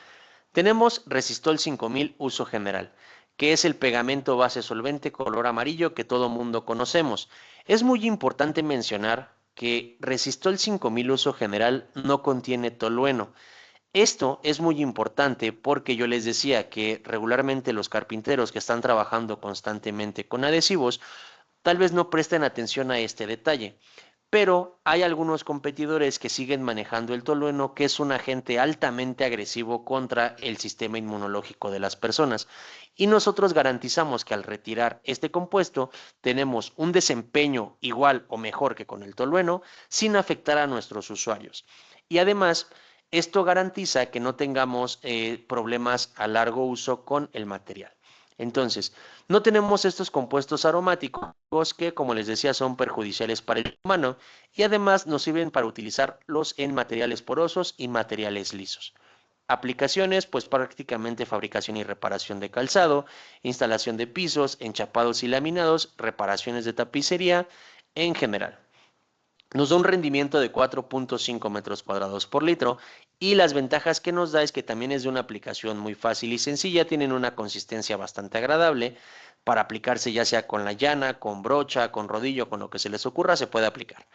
A: Tenemos Resistol 5000 uso general, que es el pegamento base solvente color amarillo que todo mundo conocemos. Es muy importante mencionar que Resistol 5000 uso general no contiene tolueno. Esto es muy importante porque yo les decía que regularmente los carpinteros que están trabajando constantemente con adhesivos tal vez no presten atención a este detalle. Pero hay algunos competidores que siguen manejando el tolueno, que es un agente altamente agresivo contra el sistema inmunológico de las personas. Y nosotros garantizamos que al retirar este compuesto tenemos un desempeño igual o mejor que con el tolueno sin afectar a nuestros usuarios. Y además, esto garantiza que no tengamos problemas a largo uso con el material. Entonces, no tenemos estos compuestos aromáticos que, como les decía, son perjudiciales para el humano y además nos sirven para utilizarlos en materiales porosos y materiales lisos. Aplicaciones, pues prácticamente fabricación y reparación de calzado, instalación de pisos, enchapados y laminados, reparaciones de tapicería en general. Nos da un rendimiento de 4.5 metros cuadrados por litro y las ventajas que nos da es que también es de una aplicación muy fácil y sencilla, tienen una consistencia bastante agradable para aplicarse ya sea con la llana, con brocha, con rodillo, con lo que se les ocurra, se puede aplicar.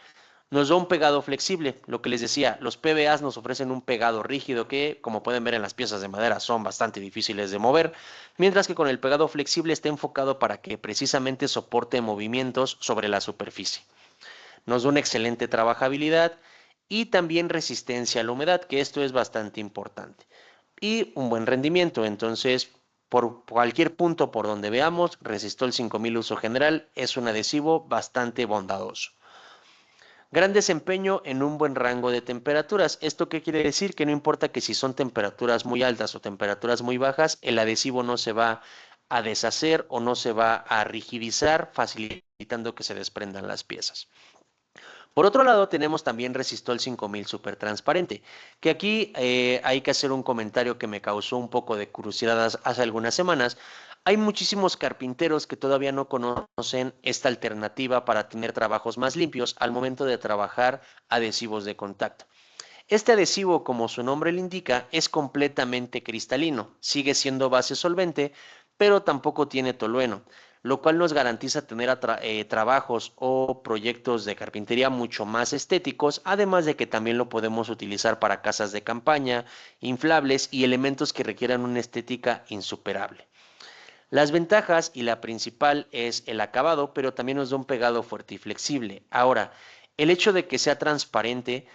A: Nos da un pegado flexible, lo que les decía, los PVAs nos ofrecen un pegado rígido que, como pueden ver en las piezas de madera, son bastante difíciles de mover, mientras que con el pegado flexible está enfocado para que precisamente soporte movimientos sobre la superficie. Nos da una excelente trabajabilidad y también resistencia a la humedad, que esto es bastante importante. Y un buen rendimiento, entonces por cualquier punto por donde veamos, Resistol 5000 uso general es un adhesivo bastante bondadoso. Gran desempeño en un buen rango de temperaturas. ¿Esto qué quiere decir? Que no importa que si son temperaturas muy altas o temperaturas muy bajas, el adhesivo no se va a deshacer o no se va a rigidizar, facilitando que se desprendan las piezas. Por otro lado, tenemos también Resistol 5000 Super Transparente, que aquí hay que hacer un comentario que me causó un poco de curiosidad hace algunas semanas. Hay muchísimos carpinteros que todavía no conocen esta alternativa para tener trabajos más limpios al momento de trabajar adhesivos de contacto. Este adhesivo, como su nombre le indica, es completamente cristalino, sigue siendo base solvente, pero tampoco tiene tolueno, lo cual nos garantiza tener trabajos o proyectos de carpintería mucho más estéticos, además de que también lo podemos utilizar para casas de campaña, inflables y elementos que requieran una estética insuperable. Las ventajas y la principal es el acabado, pero también nos da un pegado fuerte y flexible. Ahora, el hecho de que sea transparente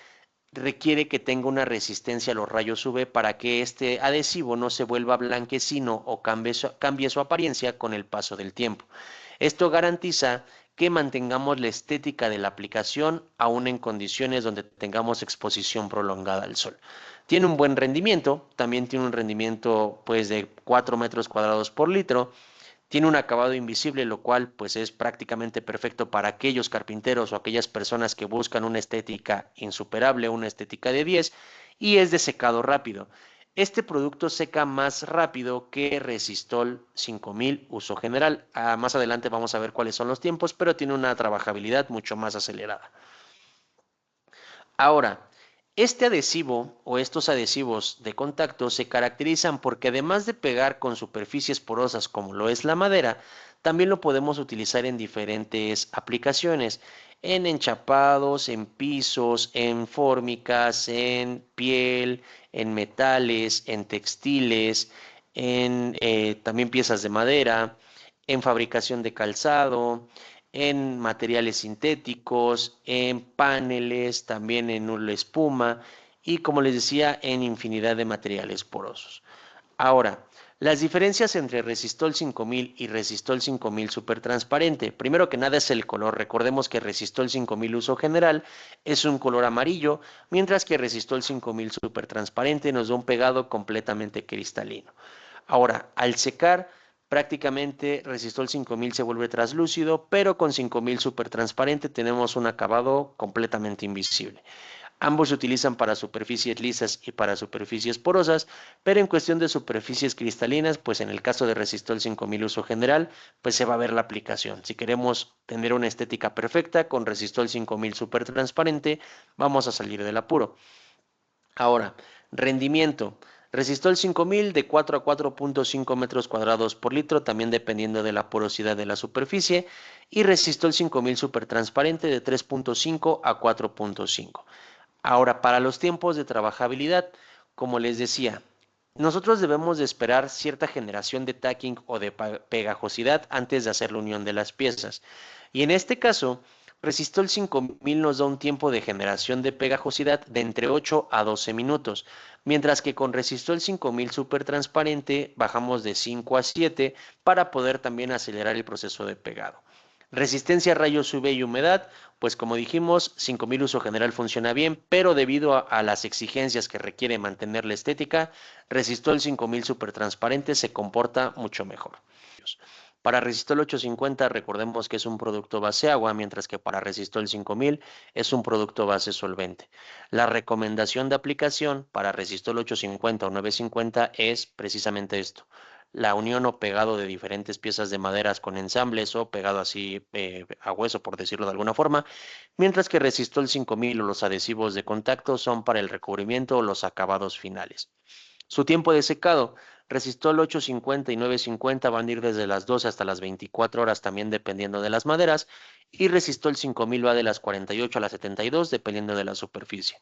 A: requiere que tenga una resistencia a los rayos UV para que este adhesivo no se vuelva blanquecino o cambie su apariencia con el paso del tiempo. Esto garantiza que mantengamos la estética de la aplicación aún en condiciones donde tengamos exposición prolongada al sol. Tiene un buen rendimiento, también tiene un rendimiento pues de 4 metros cuadrados por litro. Tiene un acabado invisible, lo cual pues es prácticamente perfecto para aquellos carpinteros o aquellas personas que buscan una estética insuperable, una estética de 10, y es de secado rápido. Este producto seca más rápido que Resistol 5000 uso general. Más adelante vamos a ver cuáles son los tiempos, pero tiene una trabajabilidad mucho más acelerada. Ahora, este adhesivo o estos adhesivos de contacto se caracterizan porque además de pegar con superficies porosas como lo es la madera, también lo podemos utilizar en diferentes aplicaciones, en enchapados, en pisos, en fórmicas, en piel, en metales, en textiles, en también piezas de madera, en fabricación de calzado, en materiales sintéticos, en paneles, también en una espuma y como les decía, en infinidad de materiales porosos. Ahora, las diferencias entre Resistol 5000 y Resistol 5000 Super Transparente. Primero que nada es el color. Recordemos que Resistol 5000 uso general es un color amarillo, mientras que Resistol 5000 Super Transparente nos da un pegado completamente cristalino. Ahora, al secar, prácticamente Resistol 5000 se vuelve translúcido, pero con 5000 Super Transparente tenemos un acabado completamente invisible. Ambos se utilizan para superficies lisas y para superficies porosas, pero en cuestión de superficies cristalinas, pues en el caso de Resistol 5000 uso general, pues se va a ver la aplicación. Si queremos tener una estética perfecta con Resistol 5000 super transparente, vamos a salir del apuro. Ahora, rendimiento. Resistol 5000 de 4 a 4.5 metros cuadrados por litro, también dependiendo de la porosidad de la superficie, y Resistol 5000 super transparente de 3.5 a 4.5. Ahora, para los tiempos de trabajabilidad, como les decía, nosotros debemos de esperar cierta generación de tacking o de pegajosidad antes de hacer la unión de las piezas. Y en este caso, Resistol 5000 nos da un tiempo de generación de pegajosidad de entre 8 a 12 minutos, mientras que con Resistol 5000 super transparente bajamos de 5 a 7 para poder también acelerar el proceso de pegado. Resistencia a rayos UV y humedad, pues como dijimos, 5000 uso general funciona bien, pero debido a las exigencias que requiere mantener la estética, Resistol 5000 super transparente se comporta mucho mejor. Para Resistol 850 recordemos que es un producto base agua, mientras que para Resistol 5000 es un producto base solvente. La recomendación de aplicación para Resistol 850 o 950 es precisamente esto: la unión o pegado de diferentes piezas de maderas con ensambles o pegado así a hueso, por decirlo de alguna forma, mientras que Resistol 5000 o los adhesivos de contacto son para el recubrimiento o los acabados finales. Su tiempo de secado: Resistol 850 y 950 van a ir desde las 12 hasta las 24 horas, también dependiendo de las maderas, y Resistol 5000 va de las 48 a las 72, dependiendo de la superficie.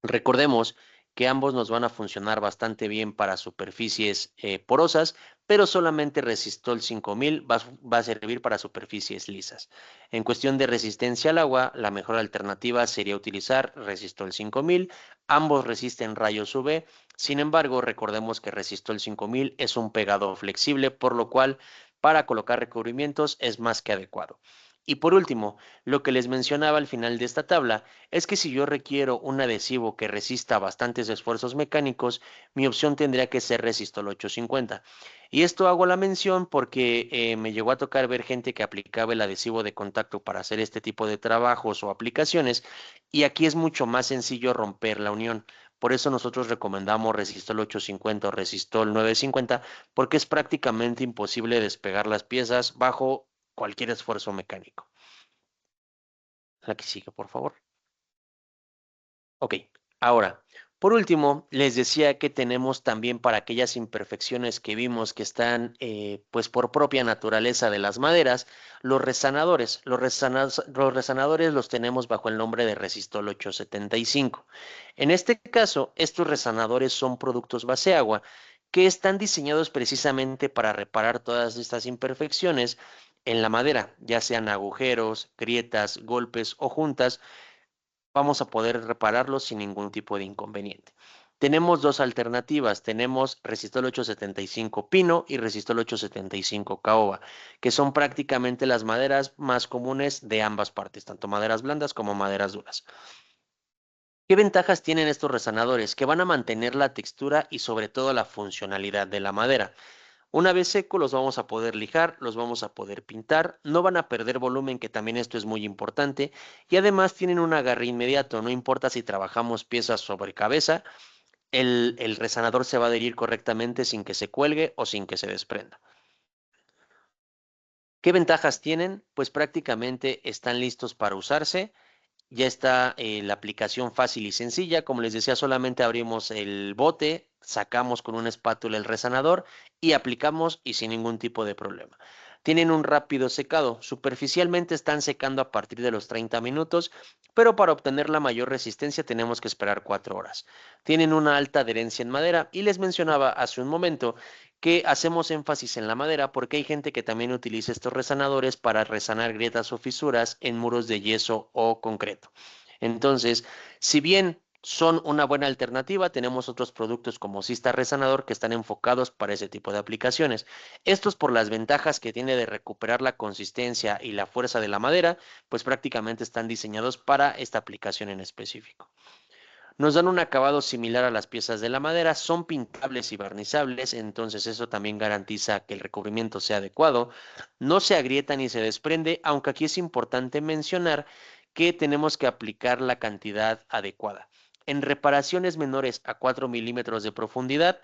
A: Recordemos que ambos nos van a funcionar bastante bien para superficies porosas, pero solamente Resistol 5000 va a servir para superficies lisas. En cuestión de resistencia al agua, la mejor alternativa sería utilizar Resistol 5000. Ambos resisten rayos UV. Sin embargo, recordemos que Resistol 5000 es un pegado flexible, por lo cual para colocar recubrimientos es más que adecuado. Y por último, lo que les mencionaba al final de esta tabla es que si yo requiero un adhesivo que resista bastantes esfuerzos mecánicos, mi opción tendría que ser Resistol 850. Y esto hago la mención porque me llegó a tocar ver gente que aplicaba el adhesivo de contacto para hacer este tipo de trabajos o aplicaciones, y aquí es mucho más sencillo romper la unión. Por eso nosotros recomendamos Resistol 850 o Resistol 950, porque es prácticamente imposible despegar las piezas bajo cualquier esfuerzo mecánico. La que sigue, por favor. Ok, ahora, por último, les decía que tenemos también para aquellas imperfecciones que vimos que están, pues por propia naturaleza de las maderas, los resanadores. Los resanadores los tenemos bajo el nombre de Resistol 875. En este caso, estos resanadores son productos base agua que están diseñados precisamente para reparar todas estas imperfecciones en la madera, ya sean agujeros, grietas, golpes o juntas. Vamos a poder repararlos sin ningún tipo de inconveniente. Tenemos dos alternativas: tenemos Resistol 875 Pino y Resistol 875 Caoba, que son prácticamente las maderas más comunes de ambas partes, tanto maderas blandas como maderas duras. ¿Qué ventajas tienen estos resanadores? Que van a mantener la textura y sobre todo la funcionalidad de la madera. Una vez seco los vamos a poder lijar, los vamos a poder pintar, no van a perder volumen, que también esto es muy importante, y además tienen un agarre inmediato. No importa si trabajamos piezas sobre cabeza, el resanador se va a adherir correctamente sin que se cuelgue o sin que se desprenda. ¿Qué ventajas tienen? Pues prácticamente están listos para usarse. Ya está la aplicación fácil y sencilla. Como les decía, solamente abrimos el bote, sacamos con una espátula el resanador y aplicamos, y sin ningún tipo de problema. Tienen un rápido secado. Superficialmente están secando a partir de los 30 minutos, pero para obtener la mayor resistencia tenemos que esperar 4 horas. Tienen una alta adherencia en madera, y les mencionaba hace un momento que hacemos énfasis en la madera porque hay gente que también utiliza estos resanadores para resanar grietas o fisuras en muros de yeso o concreto. Entonces, si bien son una buena alternativa, tenemos otros productos como Sista Resanador que están enfocados para ese tipo de aplicaciones. Estos, por las ventajas que tiene de recuperar la consistencia y la fuerza de la madera, pues prácticamente están diseñados para esta aplicación en específico. Nos dan un acabado similar a las piezas de la madera, son pintables y barnizables, entonces eso también garantiza que el recubrimiento sea adecuado. No se agrieta ni se desprende, aunque aquí es importante mencionar que tenemos que aplicar la cantidad adecuada. En reparaciones menores a 4 milímetros de profundidad,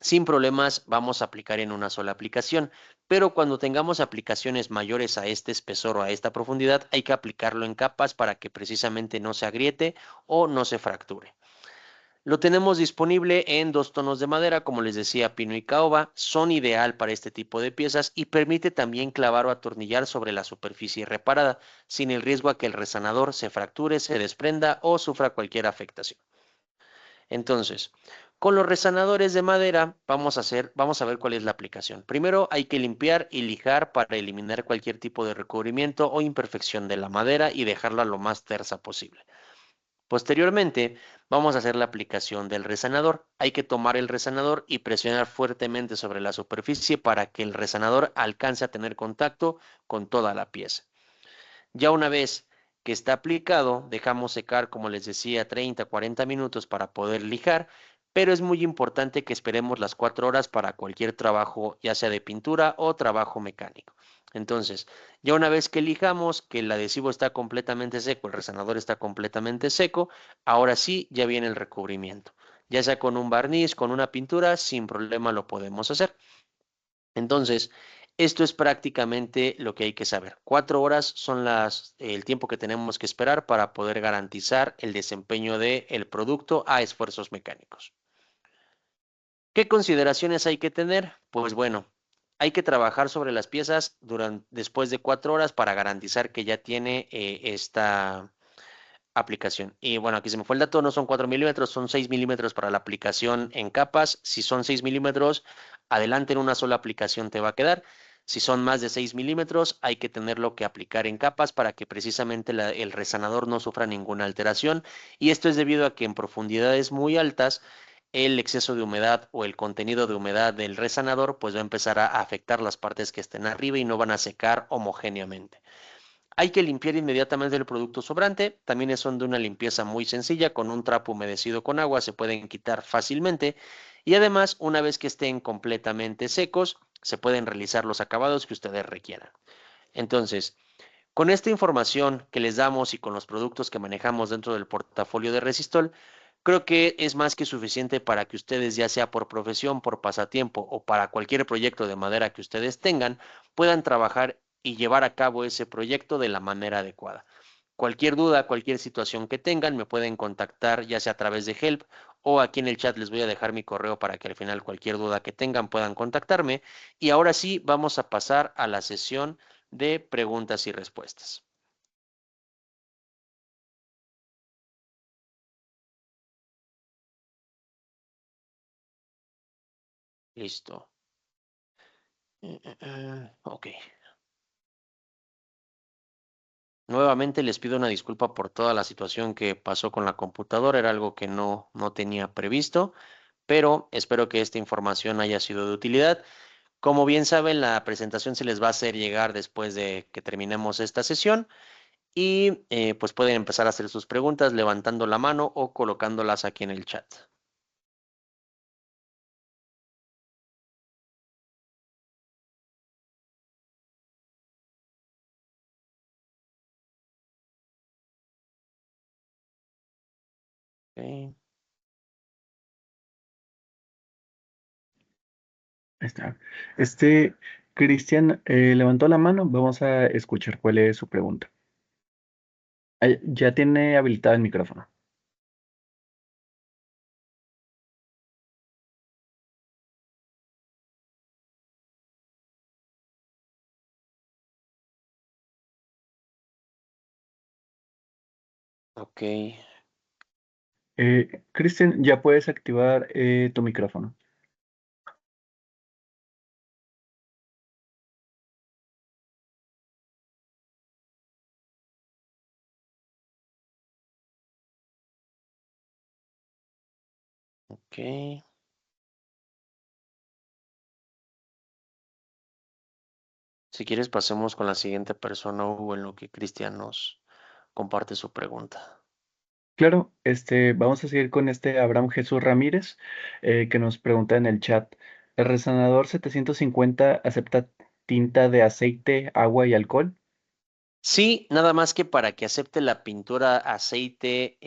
A: sin problemas vamos a aplicar en una sola aplicación, pero cuando tengamos aplicaciones mayores a este espesor o a esta profundidad, hay que aplicarlo en capas para que precisamente no se agriete o no se fracture. Lo tenemos disponible en dos tonos de madera, como les decía, pino y caoba. Son ideal para este tipo de piezas y permite también clavar o atornillar sobre la superficie reparada, sin el riesgo a que el resanador se fracture, se desprenda o sufra cualquier afectación. Entonces, con los resanadores de madera vamos a ver cuál es la aplicación. Primero hay que limpiar y lijar para eliminar cualquier tipo de recubrimiento o imperfección de la madera y dejarla lo más tersa posible. Posteriormente, vamos a hacer la aplicación del resanador. Hay que tomar el resanador y presionar fuertemente sobre la superficie para que el resanador alcance a tener contacto con toda la pieza. Ya una vez que está aplicado, dejamos secar, como les decía, 30-40 minutos para poder lijar. pero es muy importante que esperemos las 4 horas para cualquier trabajo, ya sea de pintura o trabajo mecánico. Entonces, ya una vez que elijamos que el adhesivo está completamente seco, el resanador está completamente seco, ahora sí ya viene el recubrimiento. Ya sea con un barniz, con una pintura, sin problema lo podemos hacer. Entonces, esto es prácticamente lo que hay que saber. 4 horas son el tiempo que tenemos que esperar para poder garantizar el desempeño del producto a esfuerzos mecánicos. ¿Qué consideraciones hay que tener? Pues bueno, hay que trabajar sobre las piezas después de 4 horas para garantizar que ya tiene esta aplicación. Y bueno, aquí se me fue el dato, no son 4 milímetros, son 6 milímetros para la aplicación en capas. Si son 6 milímetros, adelante en una sola aplicación te va a quedar. Si son más de 6 milímetros, hay que tenerlo que aplicar en capas para que precisamente el resanador no sufra ninguna alteración. Y esto es debido a que en profundidades muy altas, el exceso de humedad o el contenido de humedad del resanador pues va a empezar a afectar las partes que estén arriba y no van a secar homogéneamente. Hay que limpiar inmediatamente el producto sobrante. También son de una limpieza muy sencilla. Con un trapo humedecido con agua se pueden quitar fácilmente. Y además, una vez que estén completamente secos, se pueden realizar los acabados que ustedes requieran. Entonces, con esta información que les damos y con los productos que manejamos dentro del portafolio de Resistol, creo que es más que suficiente para que ustedes, ya sea por profesión, por pasatiempo o para cualquier proyecto de madera que ustedes tengan, puedan trabajar y llevar a cabo ese proyecto de la manera adecuada. Cualquier duda, cualquier situación que tengan, me pueden contactar ya sea a través de Help o aquí en el chat les voy a dejar mi correo para que al final cualquier duda que tengan puedan contactarme. Y ahora sí, vamos a pasar a la sesión de preguntas y respuestas. Listo. Ok. Nuevamente les pido una disculpa por toda la situación que pasó con la computadora. Era algo que no tenía previsto, pero espero que esta información haya sido de utilidad. Como bien saben, la presentación se les va a hacer llegar después de que terminemos esta sesión y pues pueden empezar a hacer sus preguntas levantando la mano o colocándolas aquí en el chat. Ok.
C: Ahí está. Cristian levantó la mano. Vamos a escuchar cuál es su pregunta. Ya tiene habilitado el micrófono.
A: Ok.
C: Cristian, ya puedes activar tu micrófono.
A: Ok. Si quieres, pasemos con la siguiente persona, Hugo, en lo que Cristian nos comparte su pregunta.
C: Claro, vamos a seguir con Abraham Jesús Ramírez, que nos pregunta en el chat. ¿El resanador 750 acepta tinta de aceite, agua y alcohol?
A: Sí, nada más que para que acepte la pintura aceite,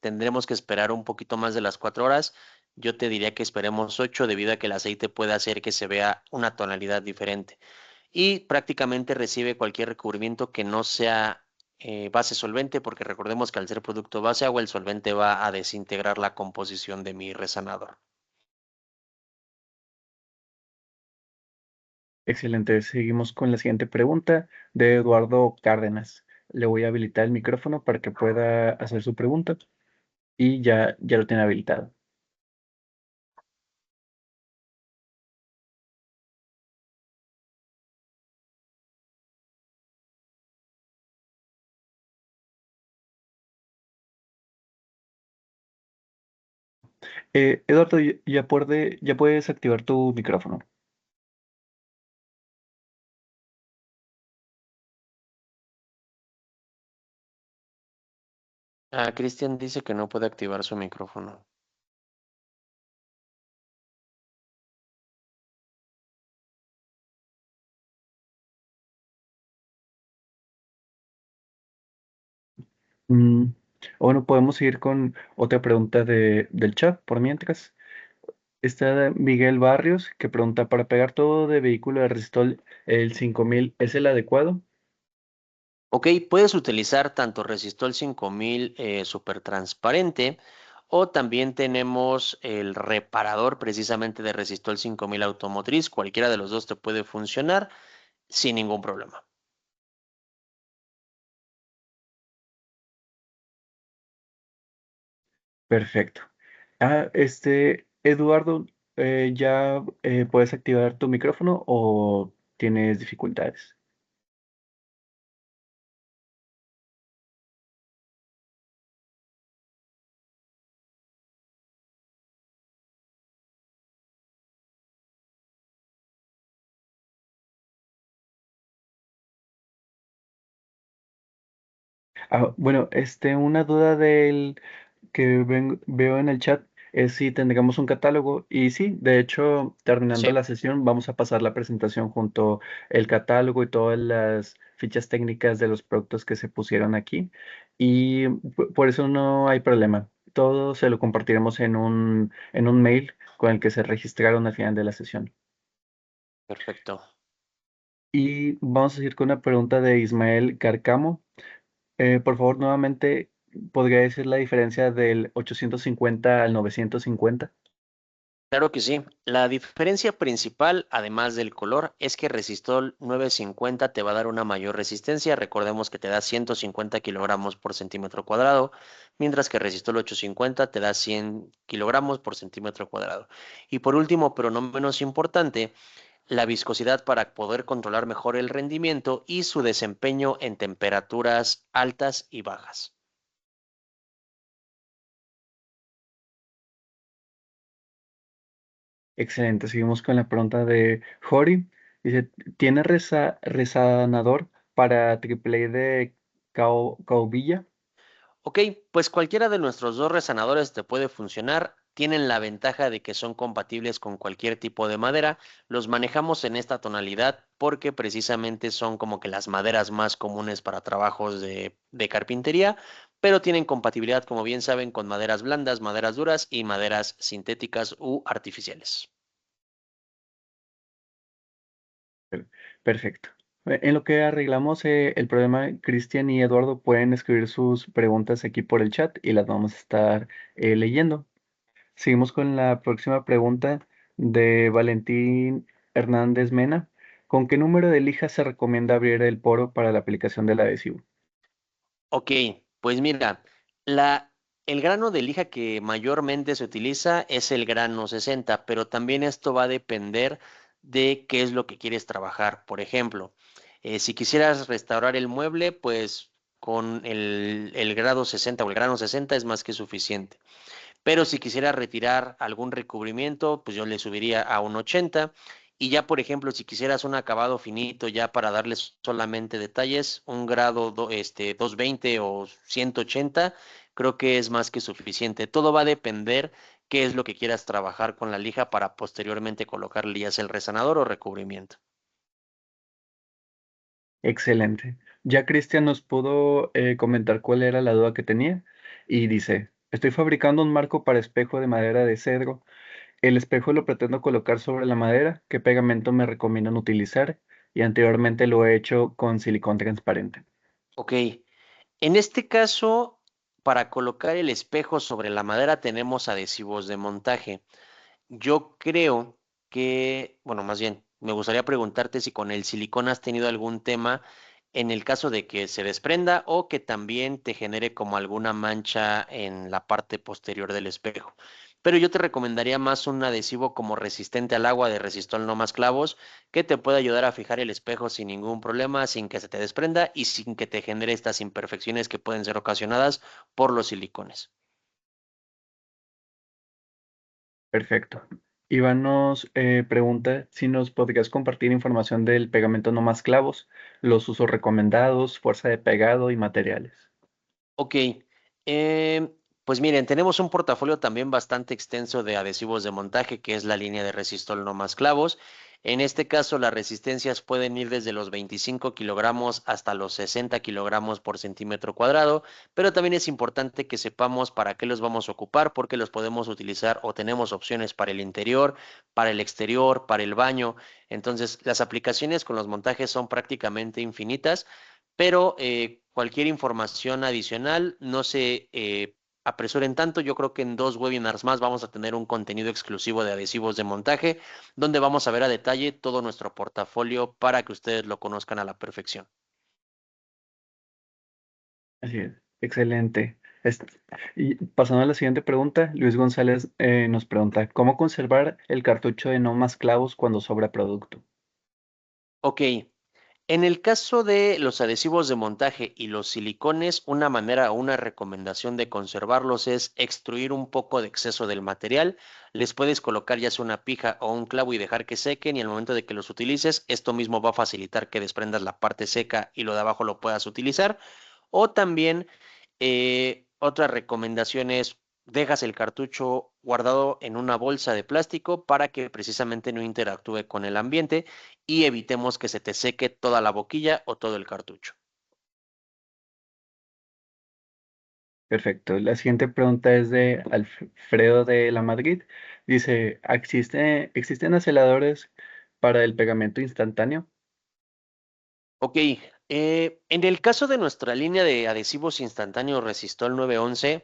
A: tendremos que esperar un poquito más de las 4 horas. Yo te diría que esperemos 8 debido a que el aceite puede hacer que se vea una tonalidad diferente. Y prácticamente recibe cualquier recubrimiento que no sea base solvente, porque recordemos que al ser producto base agua, el solvente va a desintegrar la composición de mi resanador.
C: Excelente. Seguimos con la siguiente pregunta de Eduardo Cárdenas. Le voy a habilitar el micrófono para que pueda hacer su pregunta y ya lo tiene habilitado. Eduardo, ya puedes activar tu micrófono.
A: Ah, Cristian dice que no puede activar su micrófono.
C: Mm, bueno, podemos seguir con otra pregunta del chat por mientras. Está Miguel Barrios que pregunta, ¿para pegar todo de vehículo de resistol el 5000 es el adecuado?
A: Ok, puedes utilizar tanto Resistol 5000 super transparente o también tenemos el reparador precisamente de Resistol 5000 automotriz. Cualquiera de los dos te puede funcionar sin ningún problema.
C: Perfecto. Eduardo, ¿ya puedes activar tu micrófono o tienes dificultades? Bueno, una duda veo en el chat es si tendríamos un catálogo y sí, de hecho, terminando
A: Sí,
C: la sesión vamos a pasar la presentación junto el catálogo y todas las fichas técnicas de los productos que se pusieron aquí y por eso no hay problema. Todo se lo compartiremos en un mail con el que se registraron al final de la sesión.
A: perfecto.
C: Y vamos a seguir con una pregunta de Ismael Carcamo. Por favor, nuevamente, ¿podría decir la diferencia del 850 al 950?
A: Claro que sí. La diferencia principal, además del color, es que Resistol 950 te va a dar una mayor resistencia. Recordemos que te da 150 kilogramos por centímetro cuadrado, mientras que Resistol 850 te da 100 kilogramos por centímetro cuadrado. Y por último, pero no menos importante, la viscosidad para poder controlar mejor el rendimiento y su desempeño en temperaturas altas y bajas.
C: Excelente, seguimos con la pregunta de Jori. Dice, ¿tiene resanador para AAA de caubilla?
A: Ok, pues cualquiera de nuestros dos resanadores te puede funcionar. Tienen la ventaja de que son compatibles con cualquier tipo de madera. Los manejamos en esta tonalidad porque precisamente son como que las maderas más comunes para trabajos de carpintería, pero tienen compatibilidad, como bien saben, con maderas blandas, maderas duras y maderas sintéticas u artificiales.
C: Perfecto. En lo que arreglamos el problema, Cristian y Eduardo pueden escribir sus preguntas aquí por el chat y las vamos a estar leyendo. Seguimos con la próxima pregunta de Valentín Hernández Mena. ¿Con qué número de lija se recomienda abrir el poro para la aplicación del adhesivo?
A: Ok, pues mira, la, el grano de lija que mayormente se utiliza es el grano 60, pero también esto va a depender de qué es lo que quieres trabajar. Por ejemplo, si quisieras restaurar el mueble, pues con el grado 60 o el grano 60 es más que suficiente. Pero si quisiera retirar algún recubrimiento, pues yo le subiría a un 80. Y ya, por ejemplo, si quisieras un acabado finito ya para darles solamente detalles, un grado 220 o 180, creo que es más que suficiente. Todo va a depender qué es lo que quieras trabajar con la lija para posteriormente colocarle ya sea el resanador o recubrimiento.
C: Excelente. Ya Cristian nos pudo comentar cuál era la duda que tenía y dice, estoy fabricando un marco para espejo de madera de cedro. El espejo lo pretendo colocar sobre la madera. ¿Qué pegamento me recomiendan utilizar? Y anteriormente lo he hecho con silicón transparente.
A: Ok, en este caso, para colocar el espejo sobre la madera tenemos adhesivos de montaje. Yo creo que, bueno, más bien, me gustaría preguntarte si con el silicón has tenido algún tema en el caso de que se desprenda o que también te genere como alguna mancha en la parte posterior del espejo. Pero yo te recomendaría más un adhesivo como resistente al agua de Resistol no más clavos que te pueda ayudar a fijar el espejo sin ningún problema, sin que se te desprenda y sin que te genere estas imperfecciones que pueden ser ocasionadas por los silicones.
C: Perfecto. Iván nos pregunta si nos podrías compartir información del pegamento no más clavos, los usos recomendados, fuerza de pegado y materiales.
A: Ok, pues miren, tenemos un portafolio también bastante extenso de adhesivos de montaje, que es la línea de Resistol no más clavos. En este caso, las resistencias pueden ir desde los 25 kilogramos hasta los 60 kilogramos por centímetro cuadrado, pero también es importante que sepamos para qué los vamos a ocupar, porque los podemos utilizar o tenemos opciones para el interior, para el exterior, para el baño. Entonces, las aplicaciones con los montajes son prácticamente infinitas, pero cualquier información adicional no se apresuren tanto. Yo creo que en 2 webinars más vamos a tener un contenido exclusivo de adhesivos de montaje, donde vamos a ver a detalle todo nuestro portafolio para que ustedes lo conozcan a la perfección.
C: Así es, excelente. Y pasando a la siguiente pregunta, Luis González nos pregunta, ¿cómo conservar el cartucho de no más clavos cuando sobra producto?
A: Ok, en el caso de los adhesivos de montaje y los silicones, una manera o una recomendación de conservarlos es extruir un poco de exceso del material. Les puedes colocar ya sea una pija o un clavo y dejar que sequen, y al momento de que los utilices, esto mismo va a facilitar que desprendas la parte seca y lo de abajo lo puedas utilizar. O también otra recomendación es dejas el cartucho guardado en una bolsa de plástico para que precisamente no interactúe con el ambiente y evitemos que se te seque toda la boquilla o todo el cartucho.
C: Perfecto. La siguiente pregunta es de Alfredo de la Madrid. Dice, ¿existen aceleradores para el pegamento instantáneo?
A: Ok, en el caso de nuestra línea de adhesivos instantáneos Resistol 911,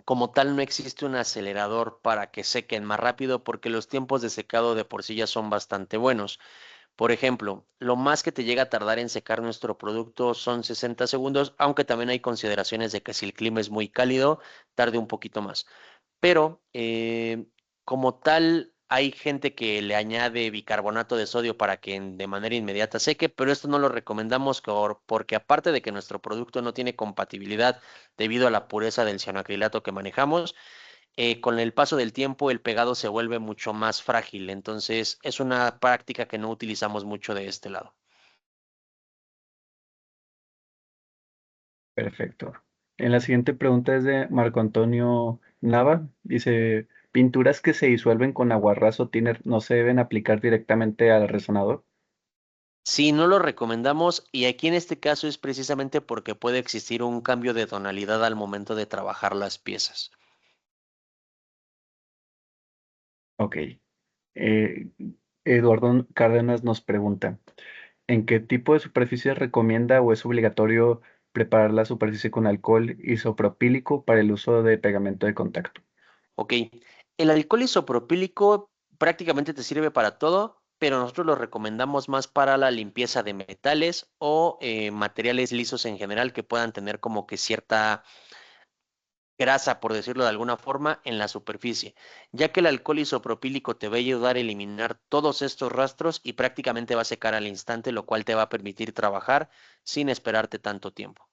A: como tal no existe un acelerador para que sequen más rápido, porque los tiempos de secado de por sí ya son bastante buenos. Por ejemplo, lo más que te llega a tardar en secar nuestro producto son 60 segundos, aunque también hay consideraciones de que si el clima es muy cálido, tarde un poquito más. Pero como tal, hay gente que le añade bicarbonato de sodio para que de manera inmediata seque, pero esto no lo recomendamos porque aparte de que nuestro producto no tiene compatibilidad debido a la pureza del cianoacrilato que manejamos, con el paso del tiempo el pegado se vuelve mucho más frágil. Entonces es una práctica que no utilizamos mucho de este lado.
C: Perfecto. En la siguiente pregunta es de Marco Antonio Nava. Dice, ¿pinturas que se disuelven con aguarrás o thinner no se deben aplicar directamente al resonador?
A: Sí, no lo recomendamos, y aquí en este caso es precisamente porque puede existir un cambio de tonalidad al momento de trabajar las piezas.
C: Ok. Eh, Eduardo Cárdenas nos pregunta, ¿en qué tipo de superficie recomienda o es obligatorio preparar la superficie con alcohol isopropílico para el uso de pegamento de contacto?
A: Ok, el alcohol isopropílico prácticamente te sirve para todo, pero nosotros lo recomendamos más para la limpieza de metales o materiales lisos en general que puedan tener como que cierta grasa, por decirlo de alguna forma, en la superficie, ya que el alcohol isopropílico te va a ayudar a eliminar todos estos rastros y prácticamente va a secar al instante, lo cual te va a permitir trabajar sin esperarte tanto tiempo.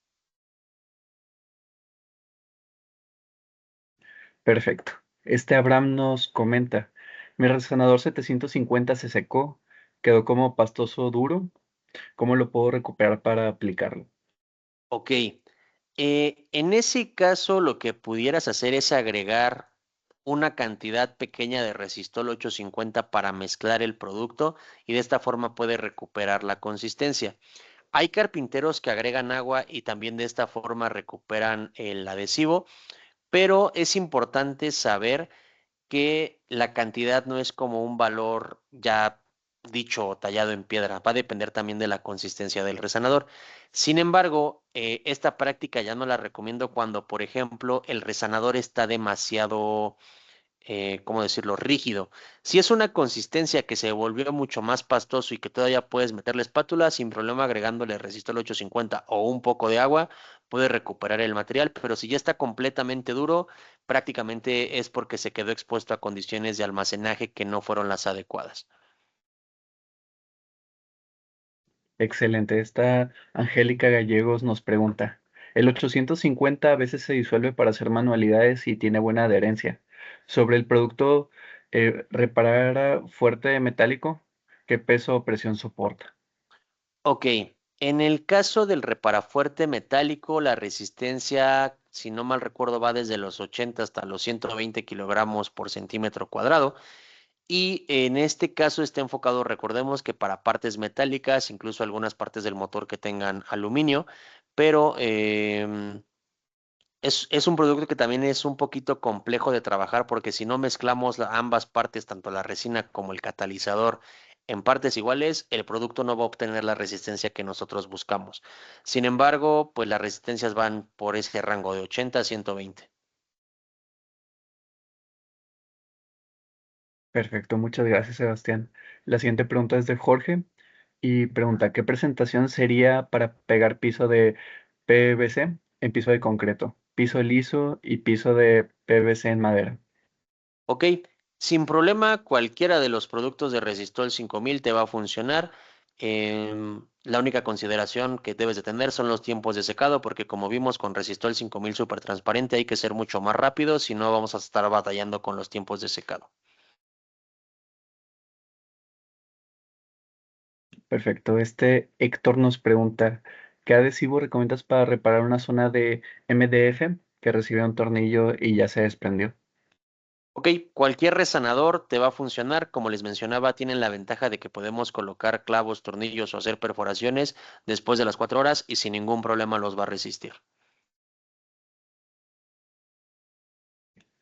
C: Perfecto. Este Abraham nos comenta, mi resonador 750 se secó, quedó como pastoso duro, ¿cómo lo puedo recuperar para aplicarlo?
A: Ok, en ese caso lo que pudieras hacer es agregar una cantidad pequeña de Resistol 850 para mezclar el producto, y de esta forma puedes recuperar la consistencia. Hay carpinteros que agregan agua y también de esta forma recuperan el adhesivo, pero es importante saber que la cantidad no es como un valor ya dicho o tallado en piedra, va a depender también de la consistencia del resanador. Sin embargo, esta práctica ya no la recomiendo cuando, por ejemplo, el resanador está demasiado, ¿cómo decirlo?, rígido. Si es una consistencia que se volvió mucho más pastoso y que todavía puedes meterle espátula sin problema agregándole resistor 850 o un poco de agua, puedes recuperar el material, pero si ya está completamente duro, prácticamente es porque se quedó expuesto a condiciones de almacenaje que no fueron las adecuadas.
C: Excelente. Esta Angélica Gallegos nos pregunta, el 850 a veces se disuelve para hacer manualidades y tiene buena adherencia. Sobre el producto reparar fuerte metálico, ¿qué peso o presión soporta?
A: Ok, en el caso del reparafuerte metálico, la resistencia, si no mal recuerdo, va desde los 80 hasta los 120 kilogramos por centímetro cuadrado. Y en este caso está enfocado, recordemos que para partes metálicas, incluso algunas partes del motor que tengan aluminio, pero es un producto que también es un poquito complejo de trabajar porque si no mezclamos ambas partes, tanto la resina como el catalizador, en partes iguales, el producto no va a obtener la resistencia que nosotros buscamos. Sin embargo, pues las resistencias van por ese rango de 80 a 120.
C: Perfecto, muchas gracias, Sebastián. La siguiente pregunta es de Jorge y pregunta, ¿qué presentación sería para pegar piso de PVC en piso de concreto, piso liso y piso de PVC en madera?
A: Ok, sin problema, cualquiera de los productos de Resistol 5000 te va a funcionar. La única consideración que debes de tener son los tiempos de secado, porque como vimos con Resistol 5000 súper transparente, hay que ser mucho más rápido, si no vamos a estar batallando con los tiempos de secado.
C: Perfecto. Este Héctor nos pregunta, ¿qué adhesivo recomiendas para reparar una zona de MDF que recibe un tornillo y ya se desprendió?
A: Ok, cualquier resanador te va a funcionar. Como les mencionaba, tienen la ventaja de que podemos colocar clavos, tornillos o hacer perforaciones después de las 4 horas y sin ningún problema los va a resistir.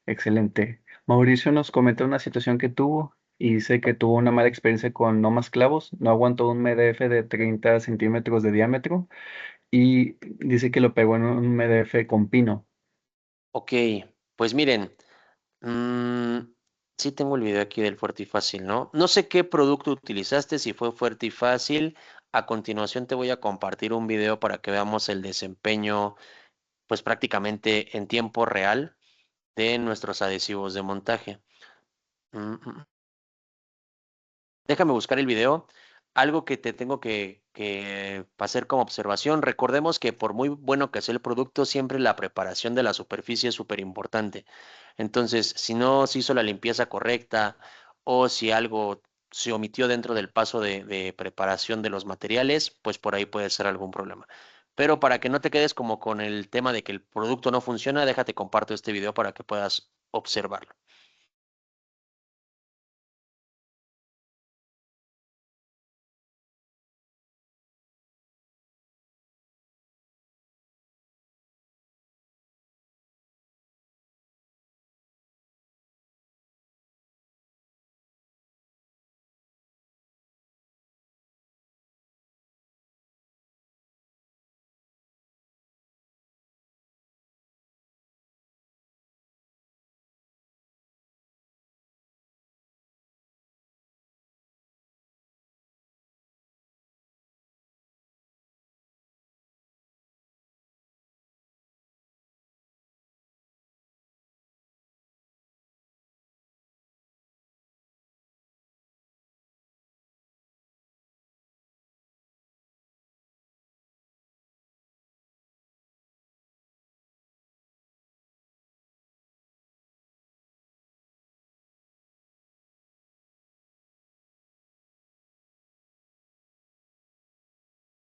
C: Excelente. Mauricio nos comenta una situación que tuvo y dice que tuvo una mala experiencia con no más clavos, no aguantó un MDF de 30 centímetros de diámetro y dice que lo pegó en un MDF con pino.
A: Ok, pues miren. Sí tengo el video aquí del Fuerte y Fácil, ¿no? No sé qué producto utilizaste, si fue Fuerte y Fácil. A continuación te voy a compartir un video para que veamos el desempeño, pues prácticamente en tiempo real de nuestros adhesivos de montaje. Mm, mm. Déjame buscar el video. Algo que te tengo que hacer como observación. Recordemos que por muy bueno que sea el producto, siempre la preparación de la superficie es súper importante. Entonces, si no se hizo la limpieza correcta o si algo se omitió dentro del paso de preparación de los materiales, pues por ahí puede ser algún problema. Pero para que no te quedes como con el tema de que el producto no funciona, déjate comparto este video para que puedas observarlo.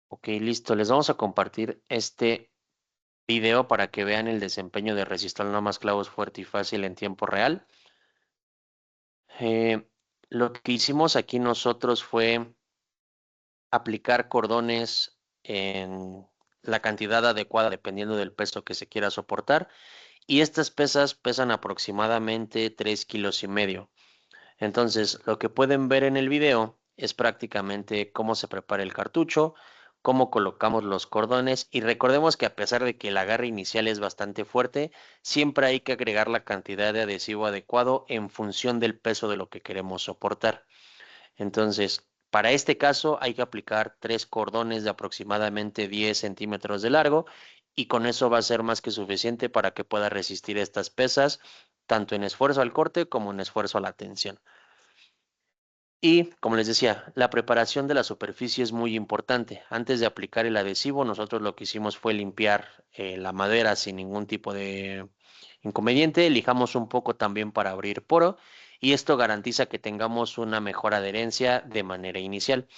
A: Ok, listo. Les vamos a compartir este video para que vean el desempeño de Resistol no más clavos fuerte y fácil en tiempo real. Eh, lo que hicimos aquí nosotros fue aplicar cordones en la cantidad adecuada dependiendo del peso que se quiera soportar y estas pesas pesan aproximadamente 3,5 kilos. Entonces, lo que pueden ver en el video es prácticamente cómo se prepara el cartucho, cómo colocamos los cordones y recordemos que a pesar de que el agarre inicial es bastante fuerte, siempre hay que agregar la cantidad de adhesivo adecuado en función del peso de lo que queremos soportar. Entonces, para este caso hay que aplicar 3 cordones de aproximadamente 10 centímetros de largo y con eso va a ser más que suficiente para que pueda resistir estas pesas, tanto en esfuerzo al corte como en esfuerzo a la tensión. Y, como les decía, la preparación de la superficie es muy importante. Antes de aplicar el adhesivo, nosotros lo que hicimos fue limpiar la madera sin ningún tipo de inconveniente. Lijamos un poco también para abrir poro y esto garantiza que tengamos una mejor adherencia de manera inicial.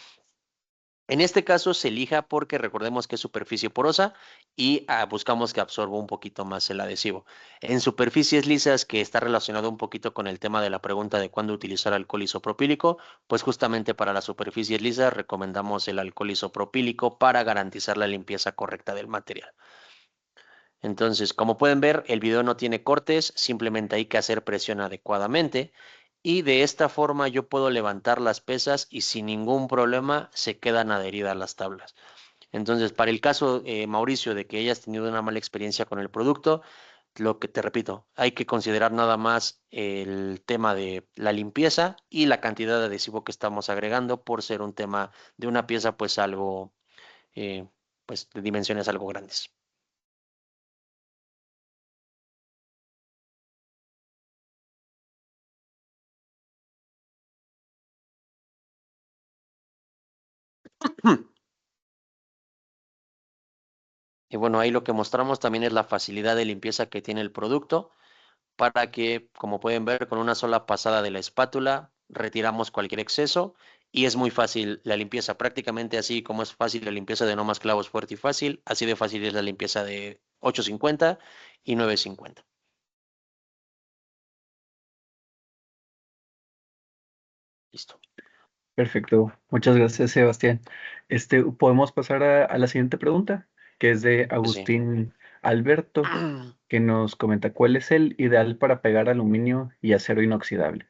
A: En este caso se elija porque recordemos que es superficie porosa y buscamos que absorba un poquito más el adhesivo. En superficies lisas, que está relacionado un poquito con el tema de la pregunta de cuándo utilizar alcohol isopropílico, pues justamente para las superficies lisas recomendamos el alcohol isopropílico para garantizar la limpieza correcta del material. Entonces, como pueden ver, el video no tiene cortes, simplemente hay que hacer presión adecuadamente y de esta forma yo puedo levantar las pesas y sin ningún problema se quedan adheridas las tablas. Entonces, para el caso, Mauricio, de que hayas tenido una mala experiencia con el producto, lo que te repito, hay que considerar nada más el tema de la limpieza y la cantidad de adhesivo que estamos agregando por ser un tema de una pieza pues algo, eh, pues de dimensiones algo grandes. Y bueno, ahí lo que mostramos también es la facilidad de limpieza que tiene el producto para que, como pueden ver, con una sola pasada de la espátula retiramos cualquier exceso y es muy fácil la limpieza, prácticamente así como es fácil la limpieza de no más clavos fuerte y fácil, así de fácil es la limpieza de 850 y 950. Listo.
C: Perfecto. Muchas gracias, Sebastián. Podemos pasar a la siguiente pregunta, que es de
A: Pues sí.
C: Agustín Alberto, que nos comenta cuál es el ideal para pegar aluminio y acero inoxidable.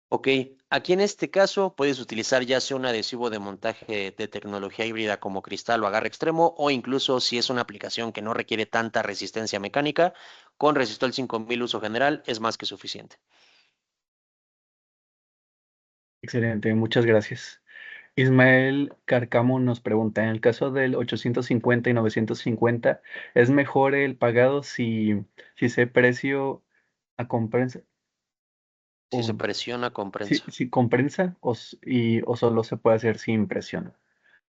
A: Ok, aquí en este caso puedes utilizar ya sea un adhesivo de montaje de tecnología híbrida como cristal o agarre extremo o incluso si es una aplicación que no requiere tanta resistencia mecánica, con Resistol 5000 uso general es más que suficiente.
C: Excelente, muchas gracias. Ismael Carcamo nos pregunta, en el caso del 850 y 950, ¿es mejor el pagado si se precio a comprensa
A: Si se
C: o
A: presiona con prensa.
C: si comprensa o solo se puede hacer sin presión?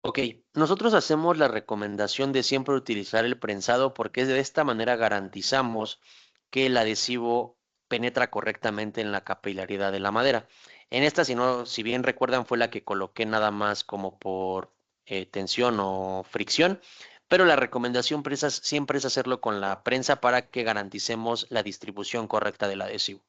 A: Ok, nosotros hacemos la recomendación de siempre utilizar el prensado porque de esta manera garantizamos que el adhesivo penetra correctamente en la capilaridad de la madera. En esta, si no, si bien recuerdan, fue la que coloqué nada más como por tensión o fricción, pero la recomendación siempre es hacerlo con la prensa para que garanticemos la distribución correcta del adhesivo.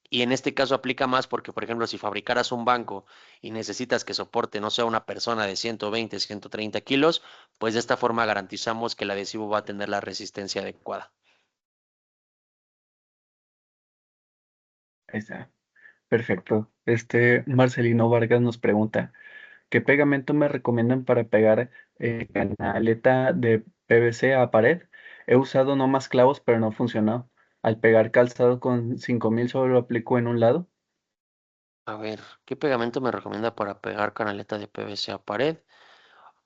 A: Y en este caso aplica más porque, por ejemplo, si fabricaras un banco y necesitas que soporte, no sea una persona de 120, 130 kilos, pues de esta forma garantizamos que el adhesivo va a tener la resistencia adecuada.
C: Ahí está. Perfecto. Marcelino Vargas nos pregunta, ¿qué pegamento me recomiendan para pegar canaleta de PVC a pared? He usado no más clavos, pero no ha funcionado. Al pegar calzado con 5000 solo lo aplico en un lado.
A: A ver, ¿qué pegamento me recomienda para pegar canaleta de PVC a pared?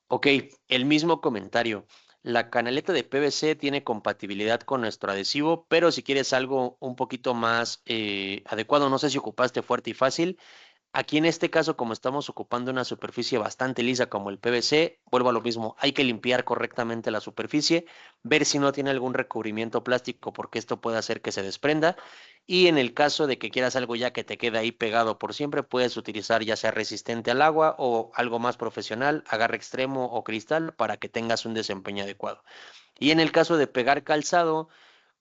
A: Ok, el mismo comentario. La canaleta de PVC tiene compatibilidad con nuestro adhesivo, pero si quieres algo un poquito más adecuado, no sé si ocupaste fuerte y fácil. Aquí en este caso, como estamos ocupando una superficie bastante lisa como el PVC, vuelvo a lo mismo, hay que limpiar correctamente la superficie, ver si no tiene algún recubrimiento plástico porque esto puede hacer que se desprenda. Y en el caso de que quieras algo ya que te quede ahí pegado por siempre, puedes utilizar ya sea resistente al agua o algo más profesional, agarre extremo o cristal para que tengas un desempeño adecuado. Y en el caso de pegar calzado,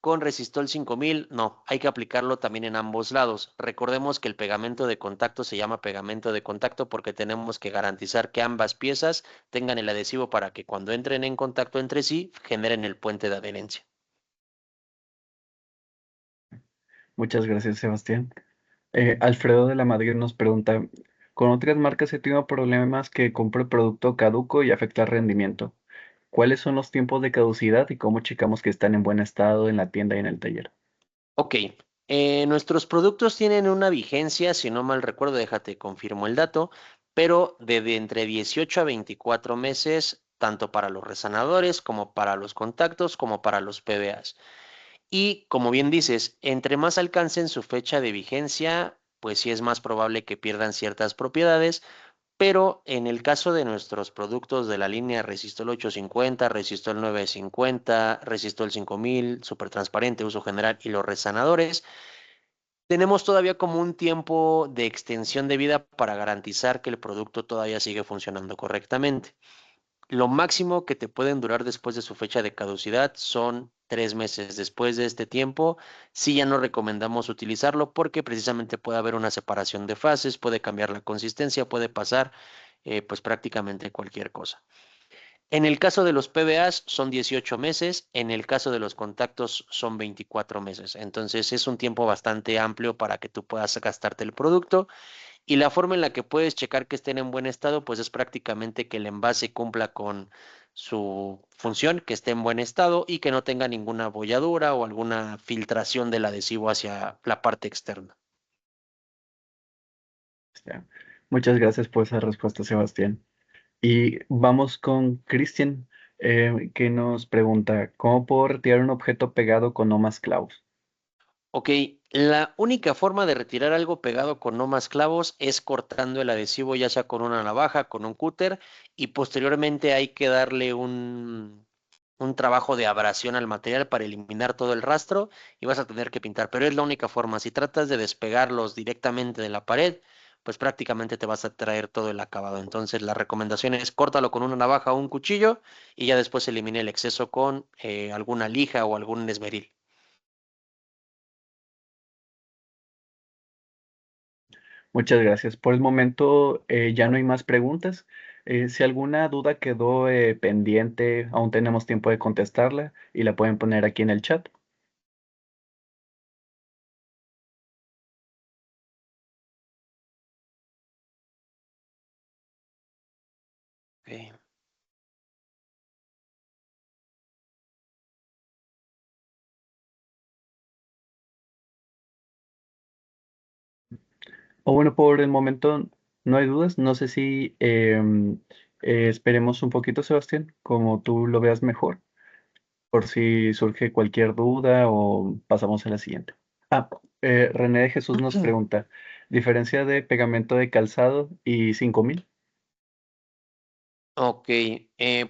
A: con Resistol 5000, no, hay que aplicarlo también en ambos lados. Recordemos que el pegamento de contacto se llama pegamento de contacto porque tenemos que garantizar que ambas piezas tengan el adhesivo para que cuando entren en contacto entre sí generen el puente de adherencia.
C: Muchas gracias, Sebastián. Alfredo de la Madrid nos pregunta, con otras marcas he tenido problemas que compro producto caduco y afecta el rendimiento. ¿Cuáles son los tiempos de caducidad y cómo checamos que están en buen estado en la tienda y en el taller?
A: Ok, nuestros productos tienen una vigencia, si no mal recuerdo, déjate confirmo el dato, pero de entre 18 a 24 meses, tanto para los resanadores como para los contactos como para los PVAs. Y como bien dices, entre más alcancen su fecha de vigencia, pues sí es más probable que pierdan ciertas propiedades, pero en el caso de nuestros productos de la línea Resistol 850, Resistol 950, Resistol 5000, super transparente, uso general y los resanadores, Tenemos todavía como un tiempo de extensión de vida para garantizar que el producto todavía sigue funcionando correctamente. Lo máximo que te pueden durar después de su fecha de caducidad son 3 meses. Después de este tiempo, sí ya no recomendamos utilizarlo porque precisamente puede haber una separación de fases, puede cambiar la consistencia, puede pasar pues prácticamente cualquier cosa. En el caso de los PBAs son 18 meses, en el caso de los contactos son 24 meses. Entonces es un tiempo bastante amplio para que tú puedas gastarte el producto y la forma en la que puedes checar que estén en buen estado, pues es prácticamente que el envase cumpla con su función, que esté en buen estado y que no tenga ninguna bolladura o alguna filtración del adhesivo hacia la parte externa.
C: Ya. Muchas gracias por esa respuesta, Sebastián. Y vamos con Cristian, que nos pregunta, ¿cómo puedo retirar un objeto pegado con no más clavos?
A: Ok, la única forma de retirar algo pegado con no más clavos es cortando el adhesivo, ya sea con una navaja, con un cúter, y posteriormente hay que darle un trabajo de abrasión al material para eliminar todo el rastro y vas a tener que pintar, pero es la única forma. Si tratas de despegarlos directamente de la pared, pues prácticamente te vas a traer todo el acabado. Entonces la recomendación es córtalo con una navaja o un cuchillo y ya después elimina el exceso con alguna lija o algún esmeril.
C: Muchas gracias. Por el momento ya no hay más preguntas. Si alguna duda quedó pendiente, aún tenemos tiempo de contestarla y la pueden poner aquí en el chat.
A: Ok.
C: O bueno, por el momento no hay dudas. No sé si esperemos un poquito, Sebastián, como tú lo veas mejor, por si surge cualquier duda o pasamos a la siguiente. Ah, René de Jesús nos pregunta, ¿diferencia de pegamento de calzado y 5000?
A: Ok,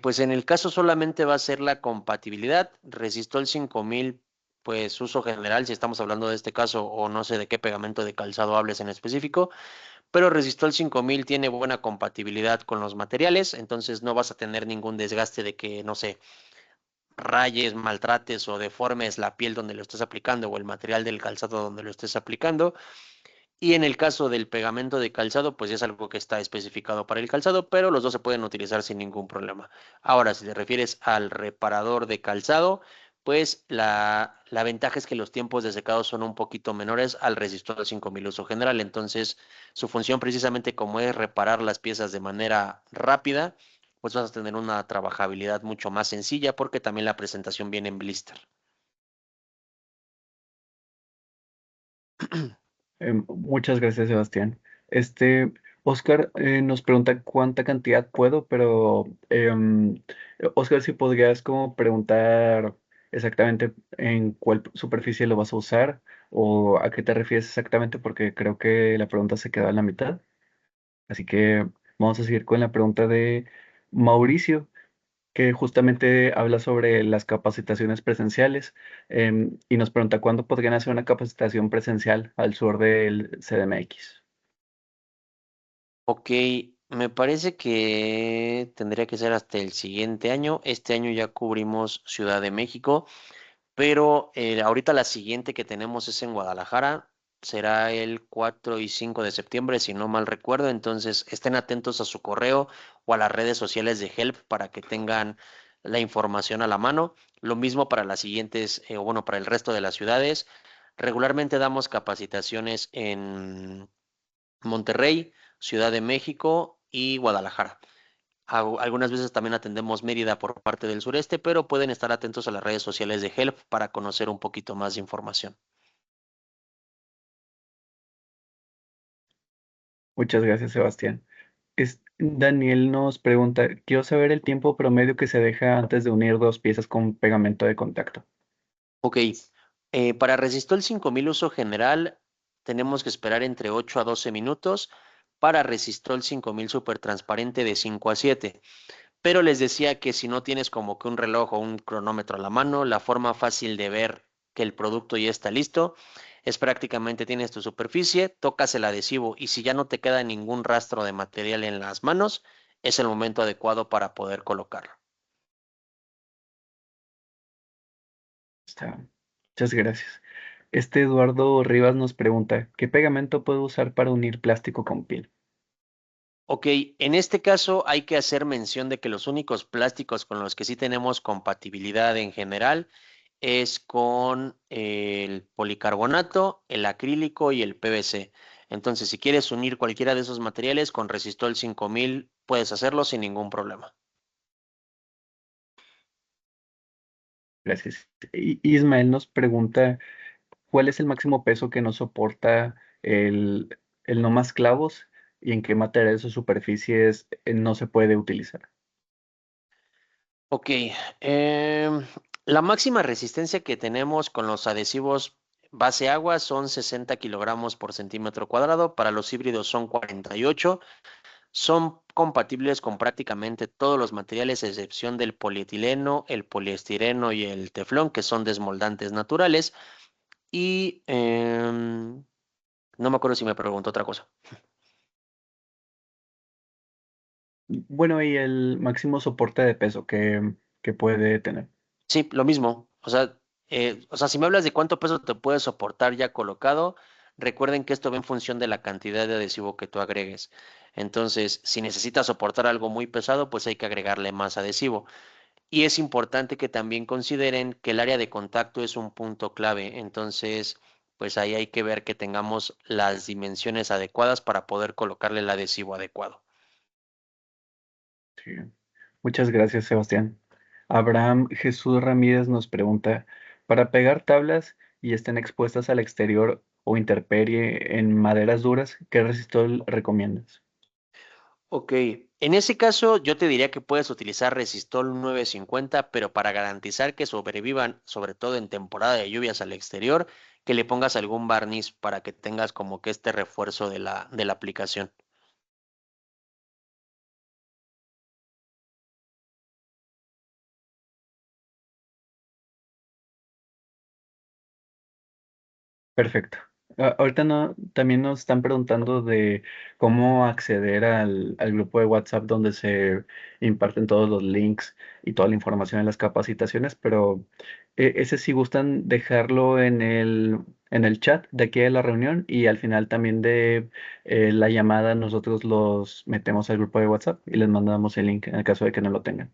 A: pues en el caso solamente va a ser la compatibilidad. Resistol 5000, pues uso general, si estamos hablando de este caso, o no sé de qué pegamento de calzado hables en específico, pero Resistol 5000 tiene buena compatibilidad con los materiales, entonces no vas a tener ningún desgaste de que, no sé, rayes, maltrates o deformes la piel donde lo estés aplicando o el material del calzado donde lo estés aplicando. Y en el caso del pegamento de calzado, pues es algo que está especificado para el calzado, pero los dos se pueden utilizar sin ningún problema. Ahora, si te refieres al reparador de calzado, pues la ventaja es que los tiempos de secado son un poquito menores al resistor 5000 uso general. Entonces, su función precisamente como es reparar las piezas de manera rápida, pues vas a tener una trabajabilidad mucho más sencilla porque también la presentación viene en blister.
C: Muchas gracias, Sebastián. Este, Oscar nos pregunta cuánta cantidad puedo, pero Oscar, si podrías como preguntar exactamente en cuál superficie lo vas a usar o a qué te refieres exactamente, porque creo que la pregunta se quedó en la mitad. Así que vamos a seguir con la pregunta de Mauricio, que justamente habla sobre las capacitaciones presenciales y nos pregunta cuándo podrían hacer una capacitación presencial al sur del CDMX.
A: Ok, me parece que tendría que ser hasta el siguiente año. Este año ya cubrimos Ciudad de México, pero ahorita la siguiente que tenemos es en Guadalajara. Será el 4 y 5 de septiembre, si no mal recuerdo. Entonces, estén atentos a su correo o a las redes sociales de Help para que tengan la información a la mano. Lo mismo para las siguientes, o bueno, para el resto de las ciudades. Regularmente damos capacitaciones en Monterrey, Ciudad de México y Guadalajara. Algunas veces también atendemos Mérida por parte del sureste, pero pueden estar atentos a las redes sociales de Help para conocer un poquito más de información.
C: Muchas gracias, Sebastián. Daniel nos pregunta, quiero saber el tiempo promedio que se deja antes de unir dos piezas con pegamento de contacto.
A: Ok, para Resistol 5000 uso general tenemos que esperar entre 8 a 12 minutos. Para Resistol 5000 super transparente de 5 a 7. Pero les decía que si no tienes como que un reloj o un cronómetro a la mano, la forma fácil de ver que el producto ya está listo Es prácticamente tienes tu superficie, tocas el adhesivo y si ya no te queda ningún rastro de material en las manos, es el momento adecuado para poder colocarlo.
C: Está. Muchas gracias. Eduardo Rivas nos pregunta, ¿qué pegamento puedo usar para unir plástico con piel?
A: Ok, en este caso hay que hacer mención de que los únicos plásticos con los que sí tenemos compatibilidad en general es con el policarbonato, el acrílico y el PVC. Entonces, si quieres unir cualquiera de esos materiales con Resistol 5000, puedes hacerlo sin ningún problema.
C: Gracias. Ismael nos pregunta, ¿cuál es el máximo peso que nos soporta el no más clavos y en qué materiales o superficies no se puede utilizar?
A: Ok, la máxima resistencia que tenemos con los adhesivos base agua son 60 kilogramos por centímetro cuadrado, para los híbridos son 48. Son compatibles con prácticamente todos los materiales, a excepción del polietileno, el poliestireno y el teflón, que son desmoldantes naturales. Y no me acuerdo si me preguntó otra cosa.
C: Bueno, y el máximo soporte de peso que puede tener.
A: Sí, lo mismo. O sea, si me hablas de cuánto peso te puede soportar ya colocado, recuerden que esto va en función de la cantidad de adhesivo que tú agregues. Entonces, si necesitas soportar algo muy pesado, pues hay que agregarle más adhesivo. Y es importante que también consideren que el área de contacto es un punto clave. Entonces, pues ahí hay que ver que tengamos las dimensiones adecuadas para poder colocarle el adhesivo adecuado.
C: Sí. Muchas gracias, Sebastián. Abraham Jesús Ramírez nos pregunta, para pegar tablas y estén expuestas al exterior o intemperie en maderas duras, ¿qué resistol recomiendas?
A: Ok, en ese caso yo te diría que puedes utilizar Resistol 950, pero para garantizar que sobrevivan, sobre todo en temporada de lluvias al exterior, que le pongas algún barniz para que tengas como que este refuerzo de la aplicación.
C: Perfecto. Ahorita también nos están preguntando de cómo acceder al grupo de WhatsApp donde se imparten todos los links y toda la información en las capacitaciones, pero ese si gustan dejarlo en el chat de aquí de la reunión y al final también de la llamada nosotros los metemos al grupo de WhatsApp y les mandamos el link en el caso de que no lo tengan.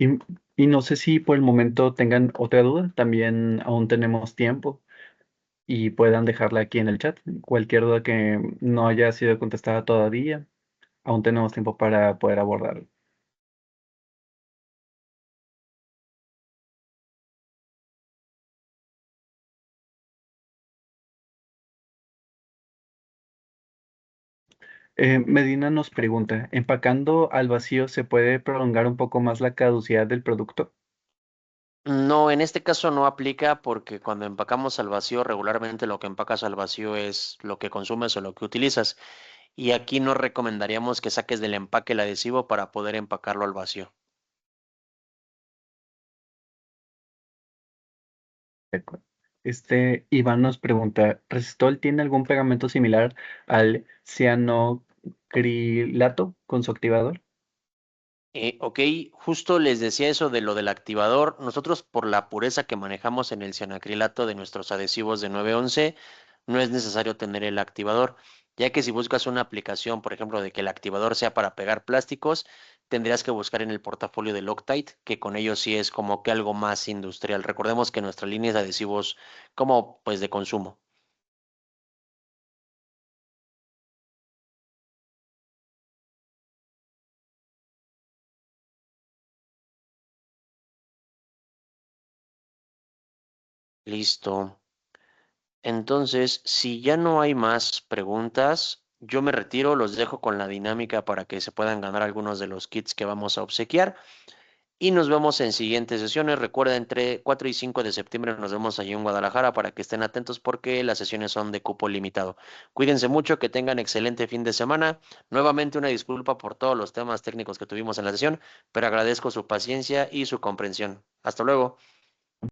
C: Y, y no sé si por el momento tengan otra duda, también aún tenemos tiempo y puedan dejarla aquí en el chat. Cualquier duda que no haya sido contestada todavía, aún tenemos tiempo para poder abordarlo. Medina nos pregunta, ¿empacando al vacío se puede prolongar un poco más la caducidad del producto?
A: No, en este caso no aplica porque cuando empacamos al vacío, regularmente lo que empacas al vacío es lo que consumes o lo que utilizas. Y aquí no recomendaríamos que saques del empaque el adhesivo para poder empacarlo al vacío.
C: De acuerdo. Iván nos pregunta, ¿Resistol tiene algún pegamento similar al cianocrilato con su activador?
A: Ok, justo les decía eso de lo del activador. Nosotros, por la pureza que manejamos en el cianacrilato de nuestros adhesivos de 911, no es necesario tener el activador, ya que si buscas una aplicación, por ejemplo, de que el activador sea para pegar plásticos, tendrías que buscar en el portafolio de Loctite, que con ellos sí es como que algo más industrial. Recordemos que nuestra línea es de adhesivos como pues de consumo. Listo. Entonces, si ya no hay más preguntas, yo me retiro, los dejo con la dinámica para que se puedan ganar algunos de los kits que vamos a obsequiar. y nos vemos en siguientes sesiones. Recuerda, entre 4 y 5 de septiembre nos vemos allí en Guadalajara para que estén atentos porque las sesiones son de cupo limitado. Cuídense mucho, que tengan excelente fin de semana. Nuevamente una disculpa por todos los temas técnicos que tuvimos en la sesión, pero agradezco su paciencia y su comprensión. Hasta luego.